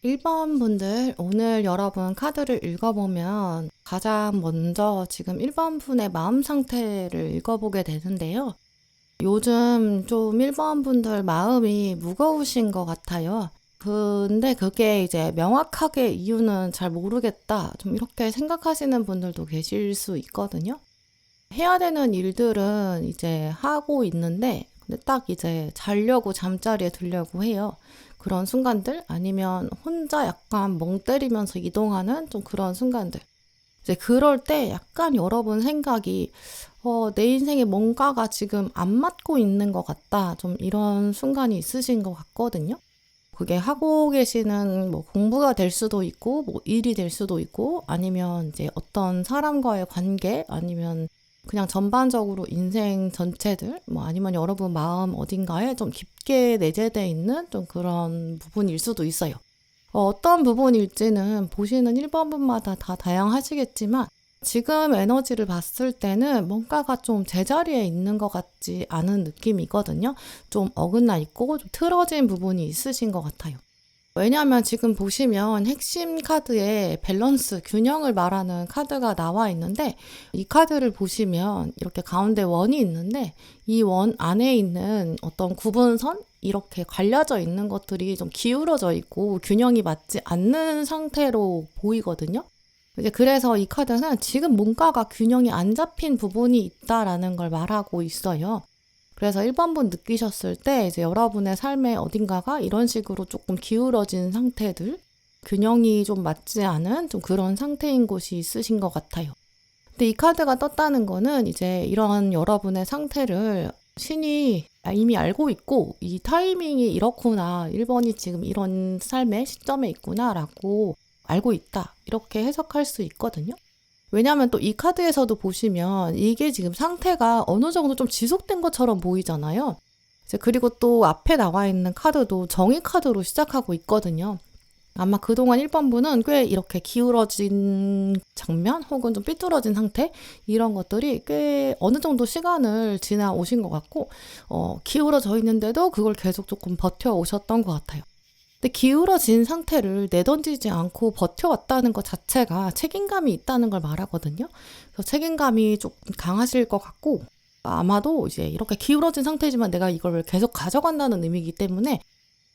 1번 분들, 오늘 여러분 카드를 읽어보면 가장 먼저 지금 1번 분의 마음 상태를 읽어보게 되는데요. 요즘 좀 1번 분들 마음이 무거우신 것 같아요. 근데 그게 이제 명확하게 이유는 잘 모르겠다. 좀 이렇게 생각하시는 분들도 계실 수 있거든요. 해야 되는 일들은 이제 하고 있는데, 근데 딱 이제 자려고 잠자리에 들려고 해요. 그런 순간들, 아니면 혼자 약간 멍 때리면서 이동하는 좀 그런 순간들. 이제 그럴 때 약간 여러분 생각이, 내 인생에 뭔가가 지금 안 맞고 있는 것 같다. 좀 이런 순간이 있으신 것 같거든요. 그게 하고 계시는 뭐 공부가 될 수도 있고, 뭐 일이 될 수도 있고, 아니면 이제 어떤 사람과의 관계, 아니면 그냥 전반적으로 인생 전체들, 뭐 아니면 여러분 마음 어딘가에 좀 깊게 내재되어 있는 좀 그런 부분일 수도 있어요. 어떤 부분일지는 보시는 1번 분마다 다 다양하시겠지만, 지금 에너지를 봤을 때는 뭔가가 좀 제자리에 있는 것 같지 않은 느낌이거든요. 좀 어긋나 있고 좀 틀어진 부분이 있으신 것 같아요. 왜냐하면 지금 보시면 핵심 카드에 밸런스, 균형을 말하는 카드가 나와 있는데, 이 카드를 보시면 이렇게 가운데 원이 있는데, 이 원 안에 있는 어떤 구분선? 이렇게 갈려져 있는 것들이 좀 기울어져 있고 균형이 맞지 않는 상태로 보이거든요. 이제 그래서 이 카드는 지금 뭔가가 균형이 안 잡힌 부분이 있다라는 걸 말하고 있어요. 그래서 1번분 느끼셨을 때 이제 여러분의 삶의 어딘가가 이런 식으로 조금 기울어진 상태들, 균형이 좀 맞지 않은 좀 그런 상태인 곳이 있으신 것 같아요. 근데 이 카드가 떴다는 거는 이제 이런 여러분의 상태를 신이 이미 알고 있고, 이 타이밍이 이렇구나, 1번이 지금 이런 삶의 시점에 있구나라고 알고 있다, 이렇게 해석할 수 있거든요. 왜냐하면 또 이 카드에서도 보시면 이게 지금 상태가 어느 정도 좀 지속된 것처럼 보이잖아요. 이제 그리고 또 앞에 나와 있는 카드도 정의 카드로 시작하고 있거든요. 아마 그동안 1번 분은 꽤 이렇게 기울어진 장면 혹은 좀 삐뚤어진 상태, 이런 것들이 꽤 어느 정도 시간을 지나오신 것 같고, 기울어져 있는데도 그걸 계속 조금 버텨오셨던 것 같아요. 근데 기울어진 상태를 내던지지 않고 버텨왔다는 것 자체가 책임감이 있다는 걸 말하거든요. 그래서 책임감이 조금 강하실 것 같고, 아마도 이제 이렇게 기울어진 상태지만 내가 이걸 계속 가져간다는 의미이기 때문에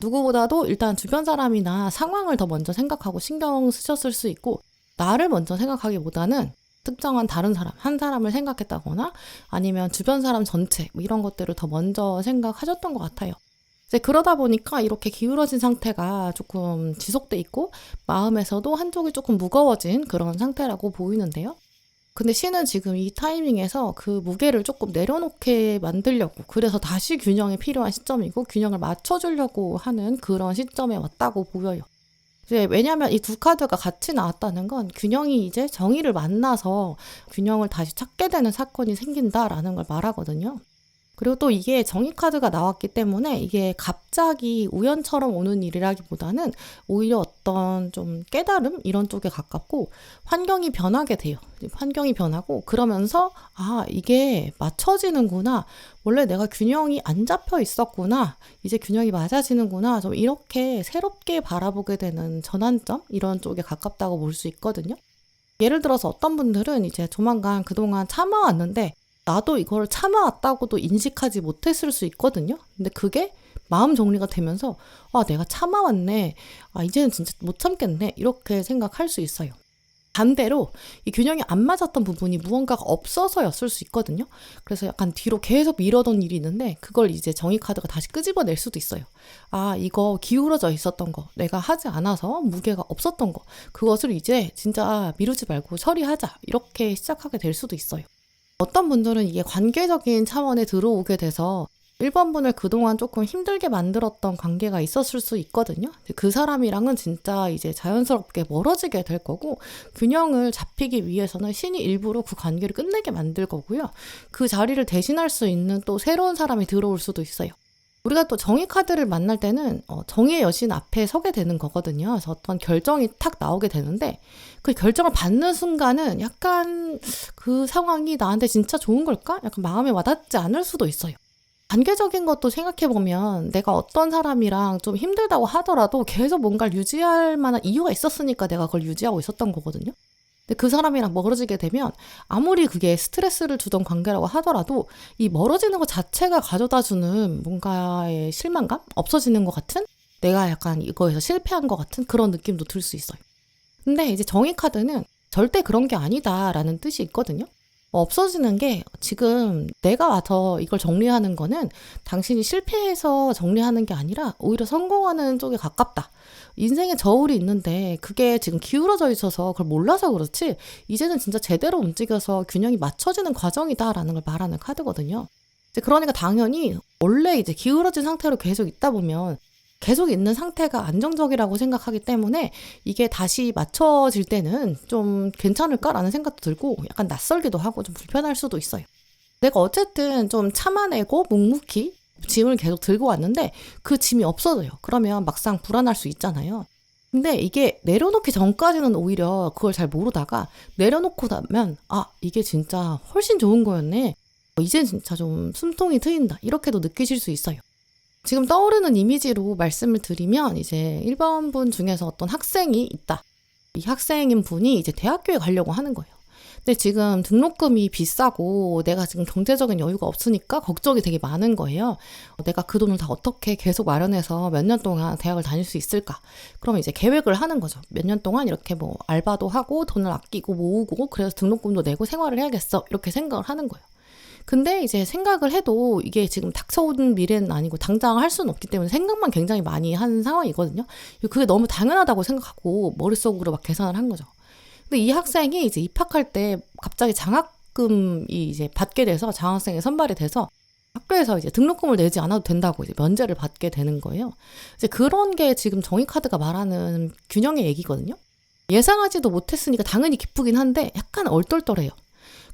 누구보다도 일단 주변 사람이나 상황을 더 먼저 생각하고 신경 쓰셨을 수 있고, 나를 먼저 생각하기보다는 특정한 다른 사람, 한 사람을 생각했다거나 아니면 주변 사람 전체, 뭐 이런 것들을 더 먼저 생각하셨던 것 같아요. 이제 그러다 보니까 이렇게 기울어진 상태가 조금 지속돼 있고, 마음에서도 한쪽이 조금 무거워진 그런 상태라고 보이는데요. 근데 신은 지금 이 타이밍에서 그 무게를 조금 내려놓게 만들려고, 그래서 다시 균형이 필요한 시점이고 균형을 맞춰주려고 하는 그런 시점에 왔다고 보여요. 이제 왜냐하면 이 두 카드가 같이 나왔다는 건 균형이 이제 정의를 만나서 균형을 다시 찾게 되는 사건이 생긴다라는 걸 말하거든요. 그리고 또 이게 정의 카드가 나왔기 때문에 이게 갑자기 우연처럼 오는 일이라기보다는 오히려 어떤 좀 깨달음 이런 쪽에 가깝고, 환경이 변하게 돼요. 환경이 변하고 그러면서 이게 맞춰지는구나, 원래 내가 균형이 안 잡혀 있었구나, 이제 균형이 맞아지는구나, 좀 이렇게 새롭게 바라보게 되는 전환점, 이런 쪽에 가깝다고 볼 수 있거든요. 예를 들어서 어떤 분들은 이제 조만간 그동안 참아왔는데 나도 이걸 참아왔다고도 인식하지 못했을 수 있거든요. 근데 그게 마음 정리가 되면서 내가 참아왔네, 이제는 진짜 못 참겠네, 이렇게 생각할 수 있어요. 반대로 이 균형이 안 맞았던 부분이 무언가가 없어서였을 수 있거든요. 그래서 약간 뒤로 계속 미뤄둔 일이 있는데 그걸 이제 정의 카드가 다시 끄집어낼 수도 있어요. 이거 기울어져 있었던 거, 내가 하지 않아서 무게가 없었던 거, 그것을 이제 진짜 미루지 말고 처리하자, 이렇게 시작하게 될 수도 있어요. 어떤 분들은 이게 관계적인 차원에 들어오게 돼서 1번 분을 그동안 조금 힘들게 만들었던 관계가 있었을 수 있거든요. 그 사람이랑은 진짜 이제 자연스럽게 멀어지게 될 거고, 균형을 잡히기 위해서는 신이 일부러 그 관계를 끝내게 만들 거고요. 그 자리를 대신할 수 있는 또 새로운 사람이 들어올 수도 있어요. 우리가 또 정의 카드를 만날 때는 정의의 여신 앞에 서게 되는 거거든요. 그래서 어떤 결정이 탁 나오게 되는데, 그 결정을 받는 순간은 약간 그 상황이 나한테 진짜 좋은 걸까? 약간 마음에 와닿지 않을 수도 있어요. 단계적인 것도 생각해보면 내가 어떤 사람이랑 좀 힘들다고 하더라도 계속 뭔가를 유지할 만한 이유가 있었으니까 내가 그걸 유지하고 있었던 거거든요. 근데 그 사람이랑 멀어지게 되면 아무리 그게 스트레스를 주던 관계라고 하더라도 이 멀어지는 것 자체가 가져다주는 뭔가의 실망감? 없어지는 것 같은? 내가 약간 이거에서 실패한 것 같은 그런 느낌도 들 수 있어요. 근데 이제 정의 카드는 절대 그런 게 아니다라는 뜻이 있거든요. 없어지는 게 지금 내가 와서 이걸 정리하는 거는 당신이 실패해서 정리하는 게 아니라 오히려 성공하는 쪽에 가깝다. 인생에 저울이 있는데 그게 지금 기울어져 있어서 그걸 몰라서 그렇지 이제는 진짜 제대로 움직여서 균형이 맞춰지는 과정이다라는 걸 말하는 카드거든요. 이제 그러니까 당연히 원래 이제 기울어진 상태로 계속 있다 보면 계속 있는 상태가 안정적이라고 생각하기 때문에 이게 다시 맞춰질 때는 좀 괜찮을까라는 생각도 들고 약간 낯설기도 하고 좀 불편할 수도 있어요. 내가 어쨌든 좀 참아내고 묵묵히 짐을 계속 들고 왔는데 그 짐이 없어져요. 그러면 막상 불안할 수 있잖아요. 근데 이게 내려놓기 전까지는 오히려 그걸 잘 모르다가 내려놓고 나면 이게 진짜 훨씬 좋은 거였네. 이젠 진짜 좀 숨통이 트인다. 이렇게도 느끼실 수 있어요. 지금 떠오르는 이미지로 말씀을 드리면 이제 1번 분 중에서 어떤 학생이 있다. 이 학생인 분이 이제 대학교에 가려고 하는 거예요. 근데 지금 등록금이 비싸고 내가 지금 경제적인 여유가 없으니까 걱정이 되게 많은 거예요. 내가 그 돈을 다 어떻게 계속 마련해서 몇 년 동안 대학을 다닐 수 있을까? 그러면 이제 계획을 하는 거죠. 몇 년 동안 이렇게 뭐 알바도 하고 돈을 아끼고 모으고 그래서 등록금도 내고 생활을 해야겠어. 이렇게 생각을 하는 거예요. 근데 이제 생각을 해도 이게 지금 닥쳐온 미래는 아니고 당장 할 수는 없기 때문에 생각만 굉장히 많이 한 상황이거든요. 그게 너무 당연하다고 생각하고 머릿속으로 막 계산을 한 거죠. 근데 이 학생이 이제 입학할 때 갑자기 장학금이 이제 받게 돼서 장학생이 선발이 돼서 학교에서 이제 등록금을 내지 않아도 된다고 이제 면제를 받게 되는 거예요. 이제 그런 게 지금 정의 카드가 말하는 균형의 얘기거든요. 예상하지도 못했으니까 당연히 기쁘긴 한데 약간 얼떨떨해요.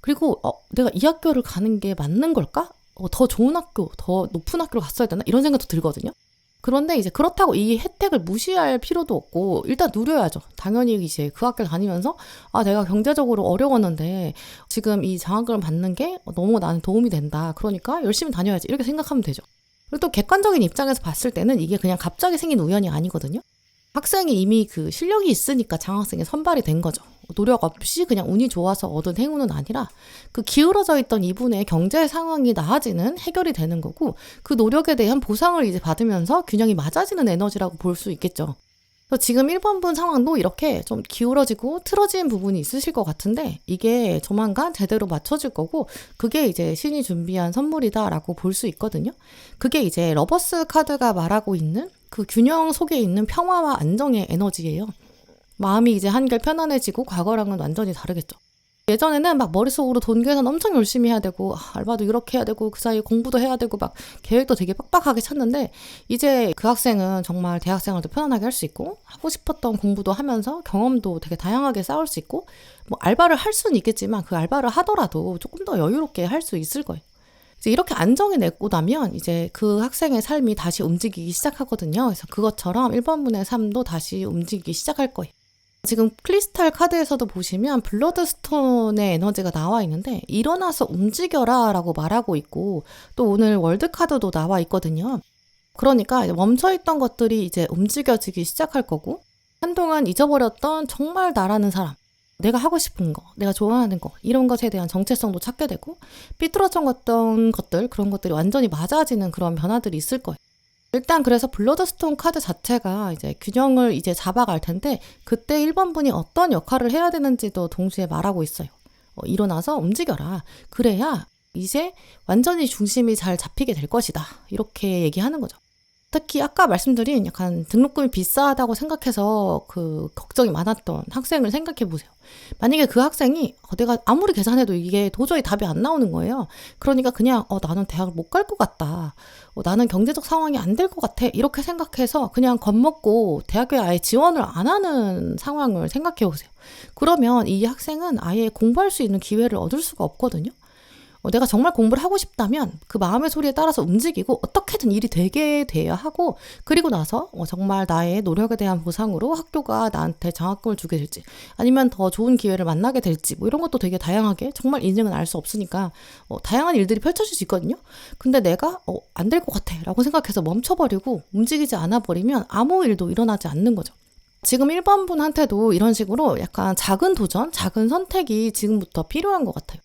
그리고 내가 이 학교를 가는 게 맞는 걸까? 더 좋은 학교, 더 높은 학교를 갔어야 되나? 이런 생각도 들거든요. 그런데 이제 그렇다고 이 혜택을 무시할 필요도 없고 일단 누려야죠. 당연히 이제 그 학교를 다니면서 내가 경제적으로 어려웠는데 지금 이 장학금을 받는 게 너무 나는 도움이 된다. 그러니까 열심히 다녀야지. 이렇게 생각하면 되죠. 그리고 또 객관적인 입장에서 봤을 때는 이게 그냥 갑자기 생긴 우연이 아니거든요. 학생이 이미 그 실력이 있으니까 장학생에 선발이 된 거죠. 노력 없이 그냥 운이 좋아서 얻은 행운은 아니라 그 기울어져 있던 이분의 경제 상황이 나아지는 해결이 되는 거고 그 노력에 대한 보상을 이제 받으면서 균형이 맞아지는 에너지라고 볼 수 있겠죠. 그래서 지금 1번 분 상황도 이렇게 좀 기울어지고 틀어진 부분이 있으실 것 같은데 이게 조만간 제대로 맞춰질 거고 그게 이제 신이 준비한 선물이다라고 볼 수 있거든요. 그게 이제 러버스 카드가 말하고 있는 그 균형 속에 있는 평화와 안정의 에너지예요. 마음이 이제 한결 편안해지고 과거랑은 완전히 다르겠죠. 예전에는 막 머릿속으로 돈 계산 엄청 열심히 해야 되고 알바도 이렇게 해야 되고 그 사이에 공부도 해야 되고 막 계획도 되게 빡빡하게 찼는데 이제 그 학생은 정말 대학생활도 편안하게 할 수 있고 하고 싶었던 공부도 하면서 경험도 되게 다양하게 쌓을 수 있고 뭐 알바를 할 수는 있겠지만 그 알바를 하더라도 조금 더 여유롭게 할 수 있을 거예요. 이제 이렇게 안정이 내고 나면 이제 그 학생의 삶이 다시 움직이기 시작하거든요. 그래서 그것처럼 1번 분의 삶도 다시 움직이기 시작할 거예요. 지금 크리스탈 카드에서도 보시면 블러드스톤의 에너지가 나와 있는데 일어나서 움직여라 라고 말하고 있고 또 오늘 월드 카드도 나와 있거든요. 그러니까 멈춰있던 것들이 이제 움직여지기 시작할 거고 한동안 잊어버렸던 정말 나라는 사람 내가 하고 싶은 거, 내가 좋아하는 거 이런 것에 대한 정체성도 찾게 되고 삐뚤어졌던 것들 그런 것들이 완전히 맞아지는 그런 변화들이 있을 거예요. 일단 그래서 블러드스톤 카드 자체가 이제 균형을 이제 잡아갈 텐데 그때 1번 분이 어떤 역할을 해야 되는지도 동시에 말하고 있어요. 일어나서 움직여라. 그래야 이제 완전히 중심이 잘 잡히게 될 것이다. 이렇게 얘기하는 거죠. 특히 아까 말씀드린 약간 등록금이 비싸다고 생각해서 그 걱정이 많았던 학생을 생각해 보세요. 만약에 그 학생이 내가 아무리 계산해도 이게 도저히 답이 안 나오는 거예요. 그러니까 그냥 나는 대학을 못 갈 것 같다. 나는 경제적 상황이 안 될 것 같아. 이렇게 생각해서 그냥 겁먹고 대학교에 아예 지원을 안 하는 상황을 생각해 보세요. 그러면 이 학생은 아예 공부할 수 있는 기회를 얻을 수가 없거든요. 내가 정말 공부를 하고 싶다면 그 마음의 소리에 따라서 움직이고 어떻게든 일이 되게 돼야 하고, 그리고 나서 정말 나의 노력에 대한 보상으로 학교가 나한테 장학금을 주게 될지 아니면 더 좋은 기회를 만나게 될지 뭐 이런 것도 되게 다양하게, 정말 인생은 알 수 없으니까 다양한 일들이 펼쳐질 수 있거든요. 근데 내가 안 될 것 같아 라고 생각해서 멈춰버리고 움직이지 않아 버리면 아무 일도 일어나지 않는 거죠. 지금 1번 분한테도 이런 식으로 약간 작은 도전, 작은 선택이 지금부터 필요한 것 같아요.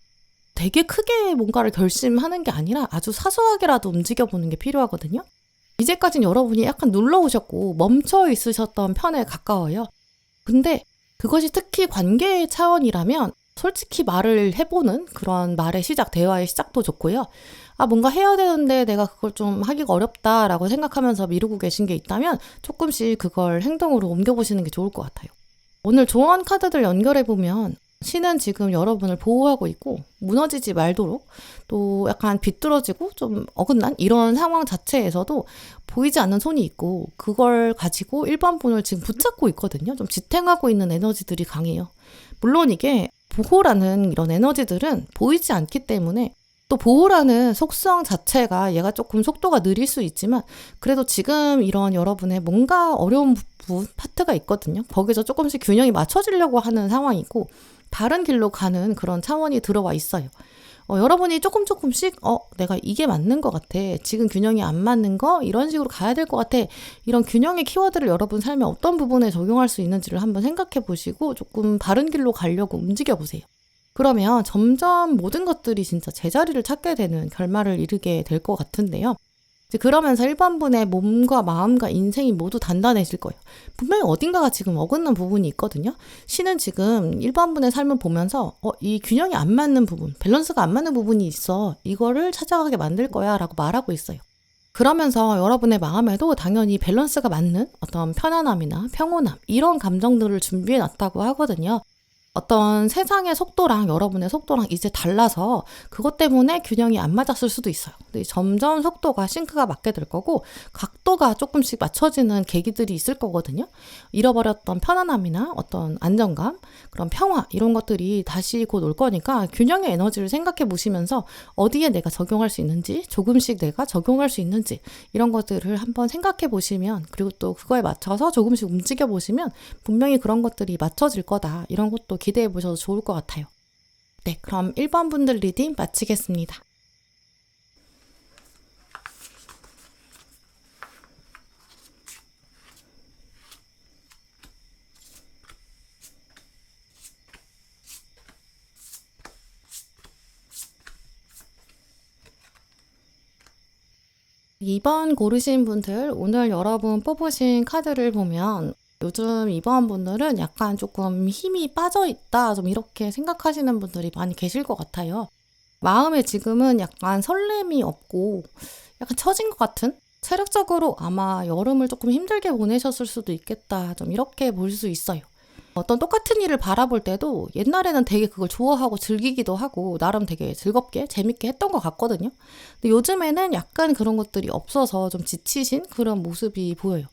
되게 크게 뭔가를 결심하는 게 아니라 아주 사소하게라도 움직여보는 게 필요하거든요. 이제까지는 여러분이 약간 눌러오셨고 멈춰 있으셨던 편에 가까워요. 근데 그것이 특히 관계의 차원이라면 솔직히 말을 해보는 그런 말의 시작, 대화의 시작도 좋고요. 뭔가 해야 되는데 내가 그걸 좀 하기가 어렵다라고 생각하면서 미루고 계신 게 있다면 조금씩 그걸 행동으로 옮겨보시는 게 좋을 것 같아요. 오늘 조언 카드들 연결해보면 신은 지금 여러분을 보호하고 있고 무너지지 말도록, 또 약간 비뚤어지고 좀 어긋난 이런 상황 자체에서도 보이지 않는 손이 있고 그걸 가지고 1번 분을 지금 붙잡고 있거든요. 좀 지탱하고 있는 에너지들이 강해요. 물론 이게 보호라는 이런 에너지들은 보이지 않기 때문에, 또 보호라는 속성 자체가 얘가 조금 속도가 느릴 수 있지만 그래도 지금 이런 여러분의 뭔가 어려운 부분, 파트가 있거든요. 거기서 조금씩 균형이 맞춰지려고 하는 상황이고 다른 길로 가는 그런 차원이 들어와 있어요. 여러분이 조금씩 내가 이게 맞는 것 같아, 지금 균형이 안 맞는 거 이런 식으로 가야 될 것 같아, 이런 균형의 키워드를 여러분 삶의 어떤 부분에 적용할 수 있는지를 한번 생각해 보시고 조금 바른 길로 가려고 움직여 보세요. 그러면 점점 모든 것들이 진짜 제자리를 찾게 되는 결말을 이루게 될 것 같은데요. 이제 그러면서 1번 분의 몸과 마음과 인생이 모두 단단해질 거예요. 분명히 어딘가가 지금 어긋난 부분이 있거든요. 신은 지금 1번 분의 삶을 보면서 이 균형이 안 맞는 부분, 밸런스가 안 맞는 부분이 있어, 이거를 찾아가게 만들 거야 라고 말하고 있어요. 그러면서 여러분의 마음에도 당연히 밸런스가 맞는 어떤 편안함이나 평온함, 이런 감정들을 준비해 놨다고 하거든요. 어떤 세상의 속도랑 여러분의 속도랑 이제 달라서 그것 때문에 균형이 안 맞았을 수도 있어요. 근데 점점 속도가 싱크가 맞게 될 거고 각도가 조금씩 맞춰지는 계기들이 있을 거거든요. 잃어버렸던 편안함이나 어떤 안정감, 그런 평화, 이런 것들이 다시 곧 올 거니까 균형의 에너지를 생각해 보시면서 어디에 내가 적용할 수 있는지, 조금씩 내가 적용할 수 있는지 이런 것들을 한번 생각해 보시면, 그리고 또 그거에 맞춰서 조금씩 움직여 보시면 분명히 그런 것들이 맞춰질 거다, 이런 것도 기대해 보셔도 좋을 것 같아요. 네, 그럼 1번 분들 리딩 마치겠습니다. 이번 고르신 분들, 오늘 여러분 뽑으신 카드를 보면 요즘 이번 분들은 약간 조금 힘이 빠져있다, 좀 이렇게 생각하시는 분들이 많이 계실 것 같아요. 마음에 지금은 약간 설렘이 없고 약간 처진 것 같은? 체력적으로 아마 여름을 조금 힘들게 보내셨을 수도 있겠다, 좀 이렇게 볼 수 있어요. 어떤 똑같은 일을 바라볼 때도 옛날에는 되게 그걸 좋아하고 즐기기도 하고 나름 되게 즐겁게 재밌게 했던 것 같거든요. 근데 요즘에는 약간 그런 것들이 없어서 좀 지치신 그런 모습이 보여요.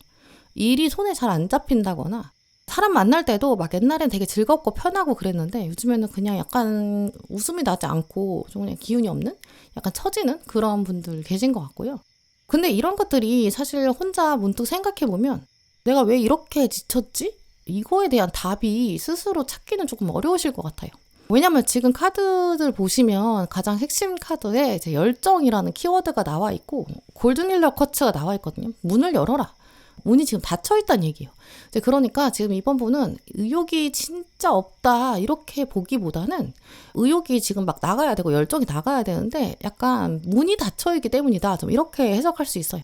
일이 손에 잘 안 잡힌다거나, 사람 만날 때도 막 옛날엔 되게 즐겁고 편하고 그랬는데 요즘에는 그냥 약간 웃음이 나지 않고 좀 그냥 기운이 없는, 약간 처지는 그런 분들 계신 것 같고요. 근데 이런 것들이 사실 혼자 문득 생각해보면 내가 왜 이렇게 지쳤지? 이거에 대한 답이 스스로 찾기는 조금 어려우실 것 같아요. 왜냐면 지금 카드들 보시면 가장 핵심 카드에 이제 열정이라는 키워드가 나와 있고 골든힐러 커츠가 나와 있거든요. 문을 열어라. 문이 지금 닫혀있다는 얘기예요. 이제 그러니까 지금 이번 분은 의욕이 진짜 없다 이렇게 보기보다는 의욕이 지금 막 나가야 되고 열정이 나가야 되는데 약간 문이 닫혀있기 때문이다, 좀 이렇게 해석할 수 있어요.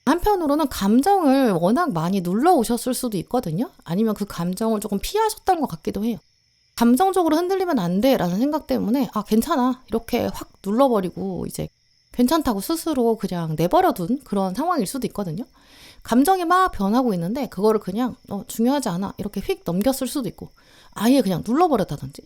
한편으로는 감정을 워낙 많이 눌러오셨을 수도 있거든요. 아니면 그 감정을 조금 피하셨던 것 같기도 해요. 감정적으로 흔들리면 안 돼 라는 생각 때문에 괜찮아 이렇게 확 눌러버리고 이제 괜찮다고 스스로 그냥 내버려둔 그런 상황일 수도 있거든요. 감정이 막 변하고 있는데 그거를 그냥 중요하지 않아 이렇게 휙 넘겼을 수도 있고 아예 그냥 눌러버렸다든지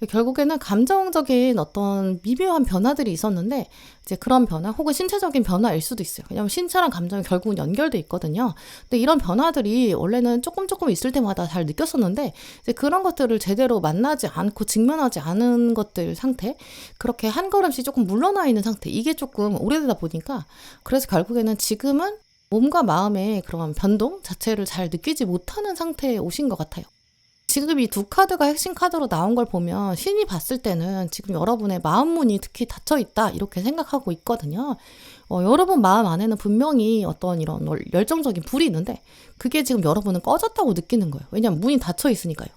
결국에는 감정적인 어떤 미묘한 변화들이 있었는데 이제 그런 변화 혹은 신체적인 변화일 수도 있어요. 왜냐하면 신체랑 감정이 결국은 연결돼 있거든요. 근데 이런 변화들이 원래는 조금 있을 때마다 잘 느꼈었는데 이제 그런 것들을 제대로 만나지 않고 직면하지 않은 것들 상태 그렇게 한 걸음씩 조금 물러나 있는 상태 이게 조금 오래되다 보니까 그래서 결국에는 지금은 몸과 마음의 그런 변동 자체를 잘 느끼지 못하는 상태에 오신 것 같아요. 지금 이 두 카드가 핵심 카드로 나온 걸 보면 신이 봤을 때는 지금 여러분의 마음 문이 특히 닫혀 있다 이렇게 생각하고 있거든요. 여러분 마음 안에는 분명히 어떤 이런 열정적인 불이 있는데 그게 지금 여러분은 꺼졌다고 느끼는 거예요. 왜냐하면 문이 닫혀 있으니까요.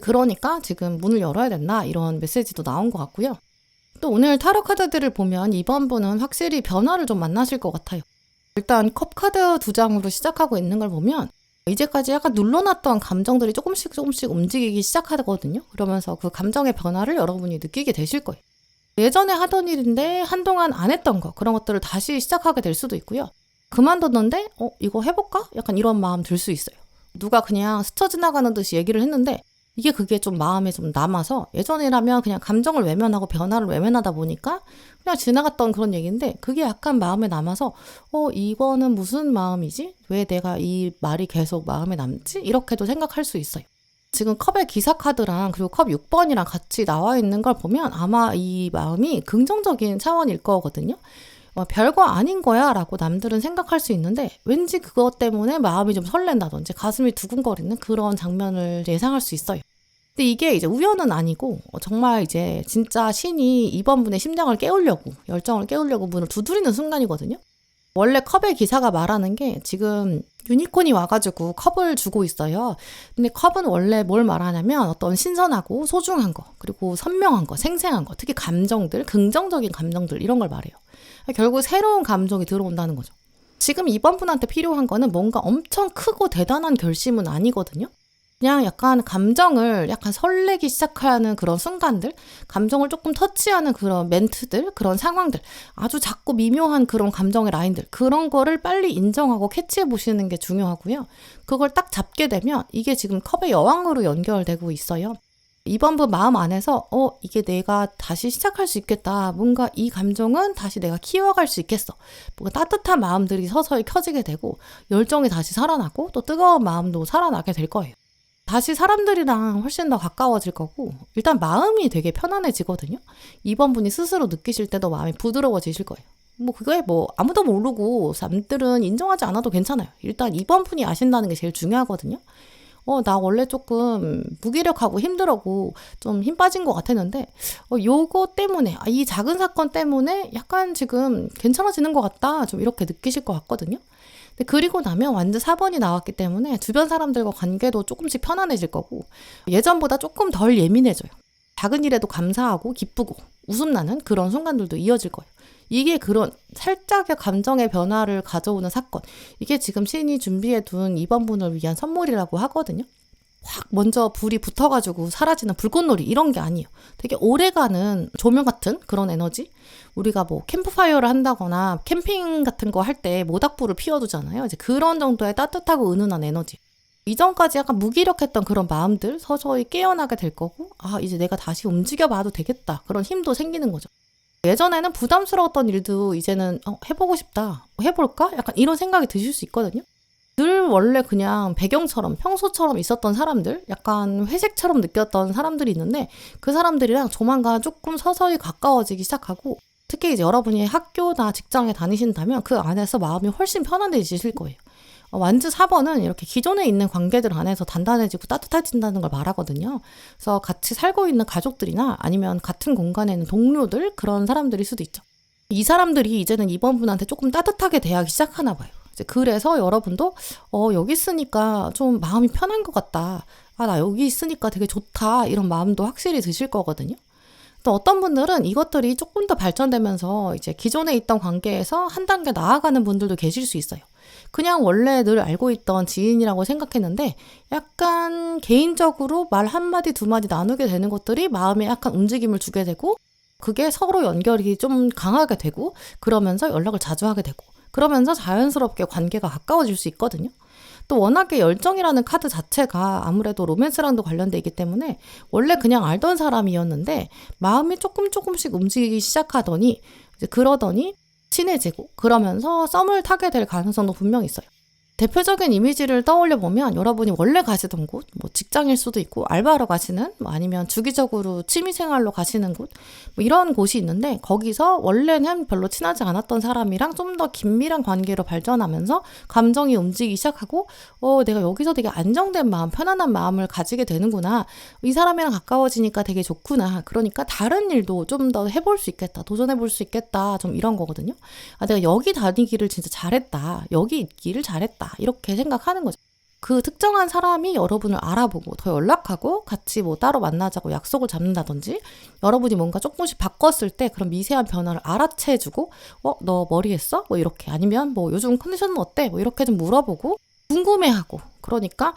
그러니까 지금 문을 열어야 된다 이런 메시지도 나온 것 같고요. 또 오늘 타로 카드들을 보면 이번 분은 확실히 변화를 좀 만나실 것 같아요. 일단 컵 카드 2장으로 시작하고 있는 걸 보면 이제까지 약간 눌러놨던 감정들이 조금씩 움직이기 시작하거든요. 그러면서 그 감정의 변화를 여러분이 느끼게 되실 거예요. 예전에 하던 일인데 한동안 안 했던 거 그런 것들을 다시 시작하게 될 수도 있고요. 그만뒀는데 이거 해볼까? 약간 이런 마음 들 수 있어요. 누가 그냥 스쳐 지나가는 듯이 얘기를 했는데 그게 좀 마음에 좀 남아서 예전이라면 그냥 감정을 외면하고 변화를 외면하다 보니까 그냥 지나갔던 그런 얘기인데 그게 약간 마음에 남아서 이거는 무슨 마음이지? 왜 내가 이 말이 계속 마음에 남지? 이렇게도 생각할 수 있어요. 지금 컵의 기사 카드랑 그리고 컵 6번이랑 같이 나와 있는 걸 보면 아마 이 마음이 긍정적인 차원일 거거든요. 별거 아닌 거야 라고 남들은 생각할 수 있는데 왠지 그것 때문에 마음이 좀 설렌다든지 가슴이 두근거리는 그런 장면을 예상할 수 있어요. 근데 이게 이제 우연은 아니고 정말 이제 진짜 신이 이번 분의 심장을 깨우려고 열정을 깨우려고 문을 두드리는 순간이거든요. 원래 컵의 기사가 말하는 게 지금 유니콘이 와가지고 컵을 주고 있어요. 근데 컵은 원래 뭘 말하냐면 어떤 신선하고 소중한 거 그리고 선명한 거 생생한 거 특히 감정들 긍정적인 감정들 이런 걸 말해요. 결국 새로운 감정이 들어온다는 거죠. 지금 이번 분한테 필요한 거는 뭔가 엄청 크고 대단한 결심은 아니거든요. 그냥 약간 감정을 약간 설레기 시작하는 그런 순간들, 감정을 조금 터치하는 그런 멘트들, 그런 상황들, 아주 작고 미묘한 그런 감정의 라인들, 그런 거를 빨리 인정하고 캐치해 보시는 게 중요하고요. 그걸 딱 잡게 되면 이게 지금 컵의 여왕으로 연결되고 있어요. 이번 분 마음 안에서 이게 내가 다시 시작할 수 있겠다. 뭔가 이 감정은 다시 내가 키워갈 수 있겠어. 뭔가 따뜻한 마음들이 서서히 켜지게 되고 열정이 다시 살아나고 또 뜨거운 마음도 살아나게 될 거예요. 다시 사람들이랑 훨씬 더 가까워질 거고 일단 마음이 되게 편안해지거든요. 이번 분이 스스로 느끼실 때도 마음이 부드러워지실 거예요. 그게 아무도 모르고 남들은 인정하지 않아도 괜찮아요. 일단 이번 분이 아신다는 게 제일 중요하거든요. 나 원래 조금 무기력하고 힘들고 좀 힘 빠진 것 같았는데 요거 때문에 이 작은 사건 때문에 약간 지금 괜찮아지는 것 같다 좀 이렇게 느끼실 것 같거든요. 근데 그리고 나면 완전 4번이 나왔기 때문에 주변 사람들과 관계도 조금씩 편안해질 거고 예전보다 조금 덜 예민해져요. 작은 일에도 감사하고 기쁘고 웃음 나는 그런 순간들도 이어질 거예요. 이게 그런 살짝의 감정의 변화를 가져오는 사건 이게 지금 신이 준비해 둔 이번 분을 위한 선물이라고 하거든요. 확 먼저 불이 붙어가지고 사라지는 불꽃놀이 이런 게 아니에요. 되게 오래가는 조명 같은 그런 에너지 우리가 캠프파이어를 한다거나 캠핑 같은 거 할 때 모닥불을 피워두잖아요. 이제 그런 정도의 따뜻하고 은은한 에너지 이전까지 약간 무기력했던 그런 마음들 서서히 깨어나게 될 거고 이제 내가 다시 움직여봐도 되겠다 그런 힘도 생기는 거죠. 예전에는 부담스러웠던 일도 이제는 해보고 싶다 해볼까? 약간 이런 생각이 드실 수 있거든요. 늘 원래 그냥 배경처럼 평소처럼 있었던 사람들 약간 회색처럼 느꼈던 사람들이 있는데 그 사람들이랑 조만간 조금 서서히 가까워지기 시작하고 특히 이제 여러분이 학교나 직장에 다니신다면 그 안에서 마음이 훨씬 편안해지실 거예요. 완즈 4번은 이렇게 기존에 있는 관계들 안에서 단단해지고 따뜻해진다는 걸 말하거든요. 그래서 같이 살고 있는 가족들이나 아니면 같은 공간에 있는 동료들 그런 사람들일 수도 있죠. 이 사람들이 이제는 이번 분한테 조금 따뜻하게 대하기 시작하나 봐요. 이제 그래서 여러분도 여기 있으니까 좀 마음이 편한 것 같다. 나 여기 있으니까 되게 좋다. 이런 마음도 확실히 드실 거거든요. 또 어떤 분들은 이것들이 조금 더 발전되면서 이제 기존에 있던 관계에서 한 단계 나아가는 분들도 계실 수 있어요. 그냥 원래 늘 알고 있던 지인이라고 생각했는데 약간 개인적으로 말 한마디 두 마디 나누게 되는 것들이 마음에 약간 움직임을 주게 되고 그게 서로 연결이 좀 강하게 되고 그러면서 연락을 자주 하게 되고 그러면서 자연스럽게 관계가 가까워질 수 있거든요. 또 워낙에 열정이라는 카드 자체가 아무래도 로맨스랑도 관련돼 있기 때문에 원래 그냥 알던 사람이었는데 마음이 조금씩 움직이기 시작하더니 이제 그러더니 친해지고 그러면서 썸을 타게 될 가능성도 분명히 있어요. 대표적인 이미지를 떠올려 보면 여러분이 원래 가시던 곳, 뭐 직장일 수도 있고 알바하러 가시는, 뭐 아니면 주기적으로 취미생활로 가시는 곳, 뭐 이런 곳이 있는데 거기서 원래는 별로 친하지 않았던 사람이랑 좀 더 긴밀한 관계로 발전하면서 감정이 움직이기 시작하고 내가 여기서 되게 안정된 마음, 편안한 마음을 가지게 되는구나. 이 사람이랑 가까워지니까 되게 좋구나. 그러니까 다른 일도 좀 더 해볼 수 있겠다. 도전해볼 수 있겠다. 좀 이런 거거든요. 내가 여기 다니기를 진짜 잘했다. 여기 있기를 잘했다. 이렇게 생각하는 거죠. 그 특정한 사람이 여러분을 알아보고 더 연락하고 같이 뭐 따로 만나자고 약속을 잡는다든지 여러분이 뭔가 조금씩 바꿨을 때 그런 미세한 변화를 알아채주고 너 머리 했어? 뭐 이렇게 아니면 뭐 요즘 컨디션은 어때? 뭐 이렇게 좀 물어보고 궁금해하고 그러니까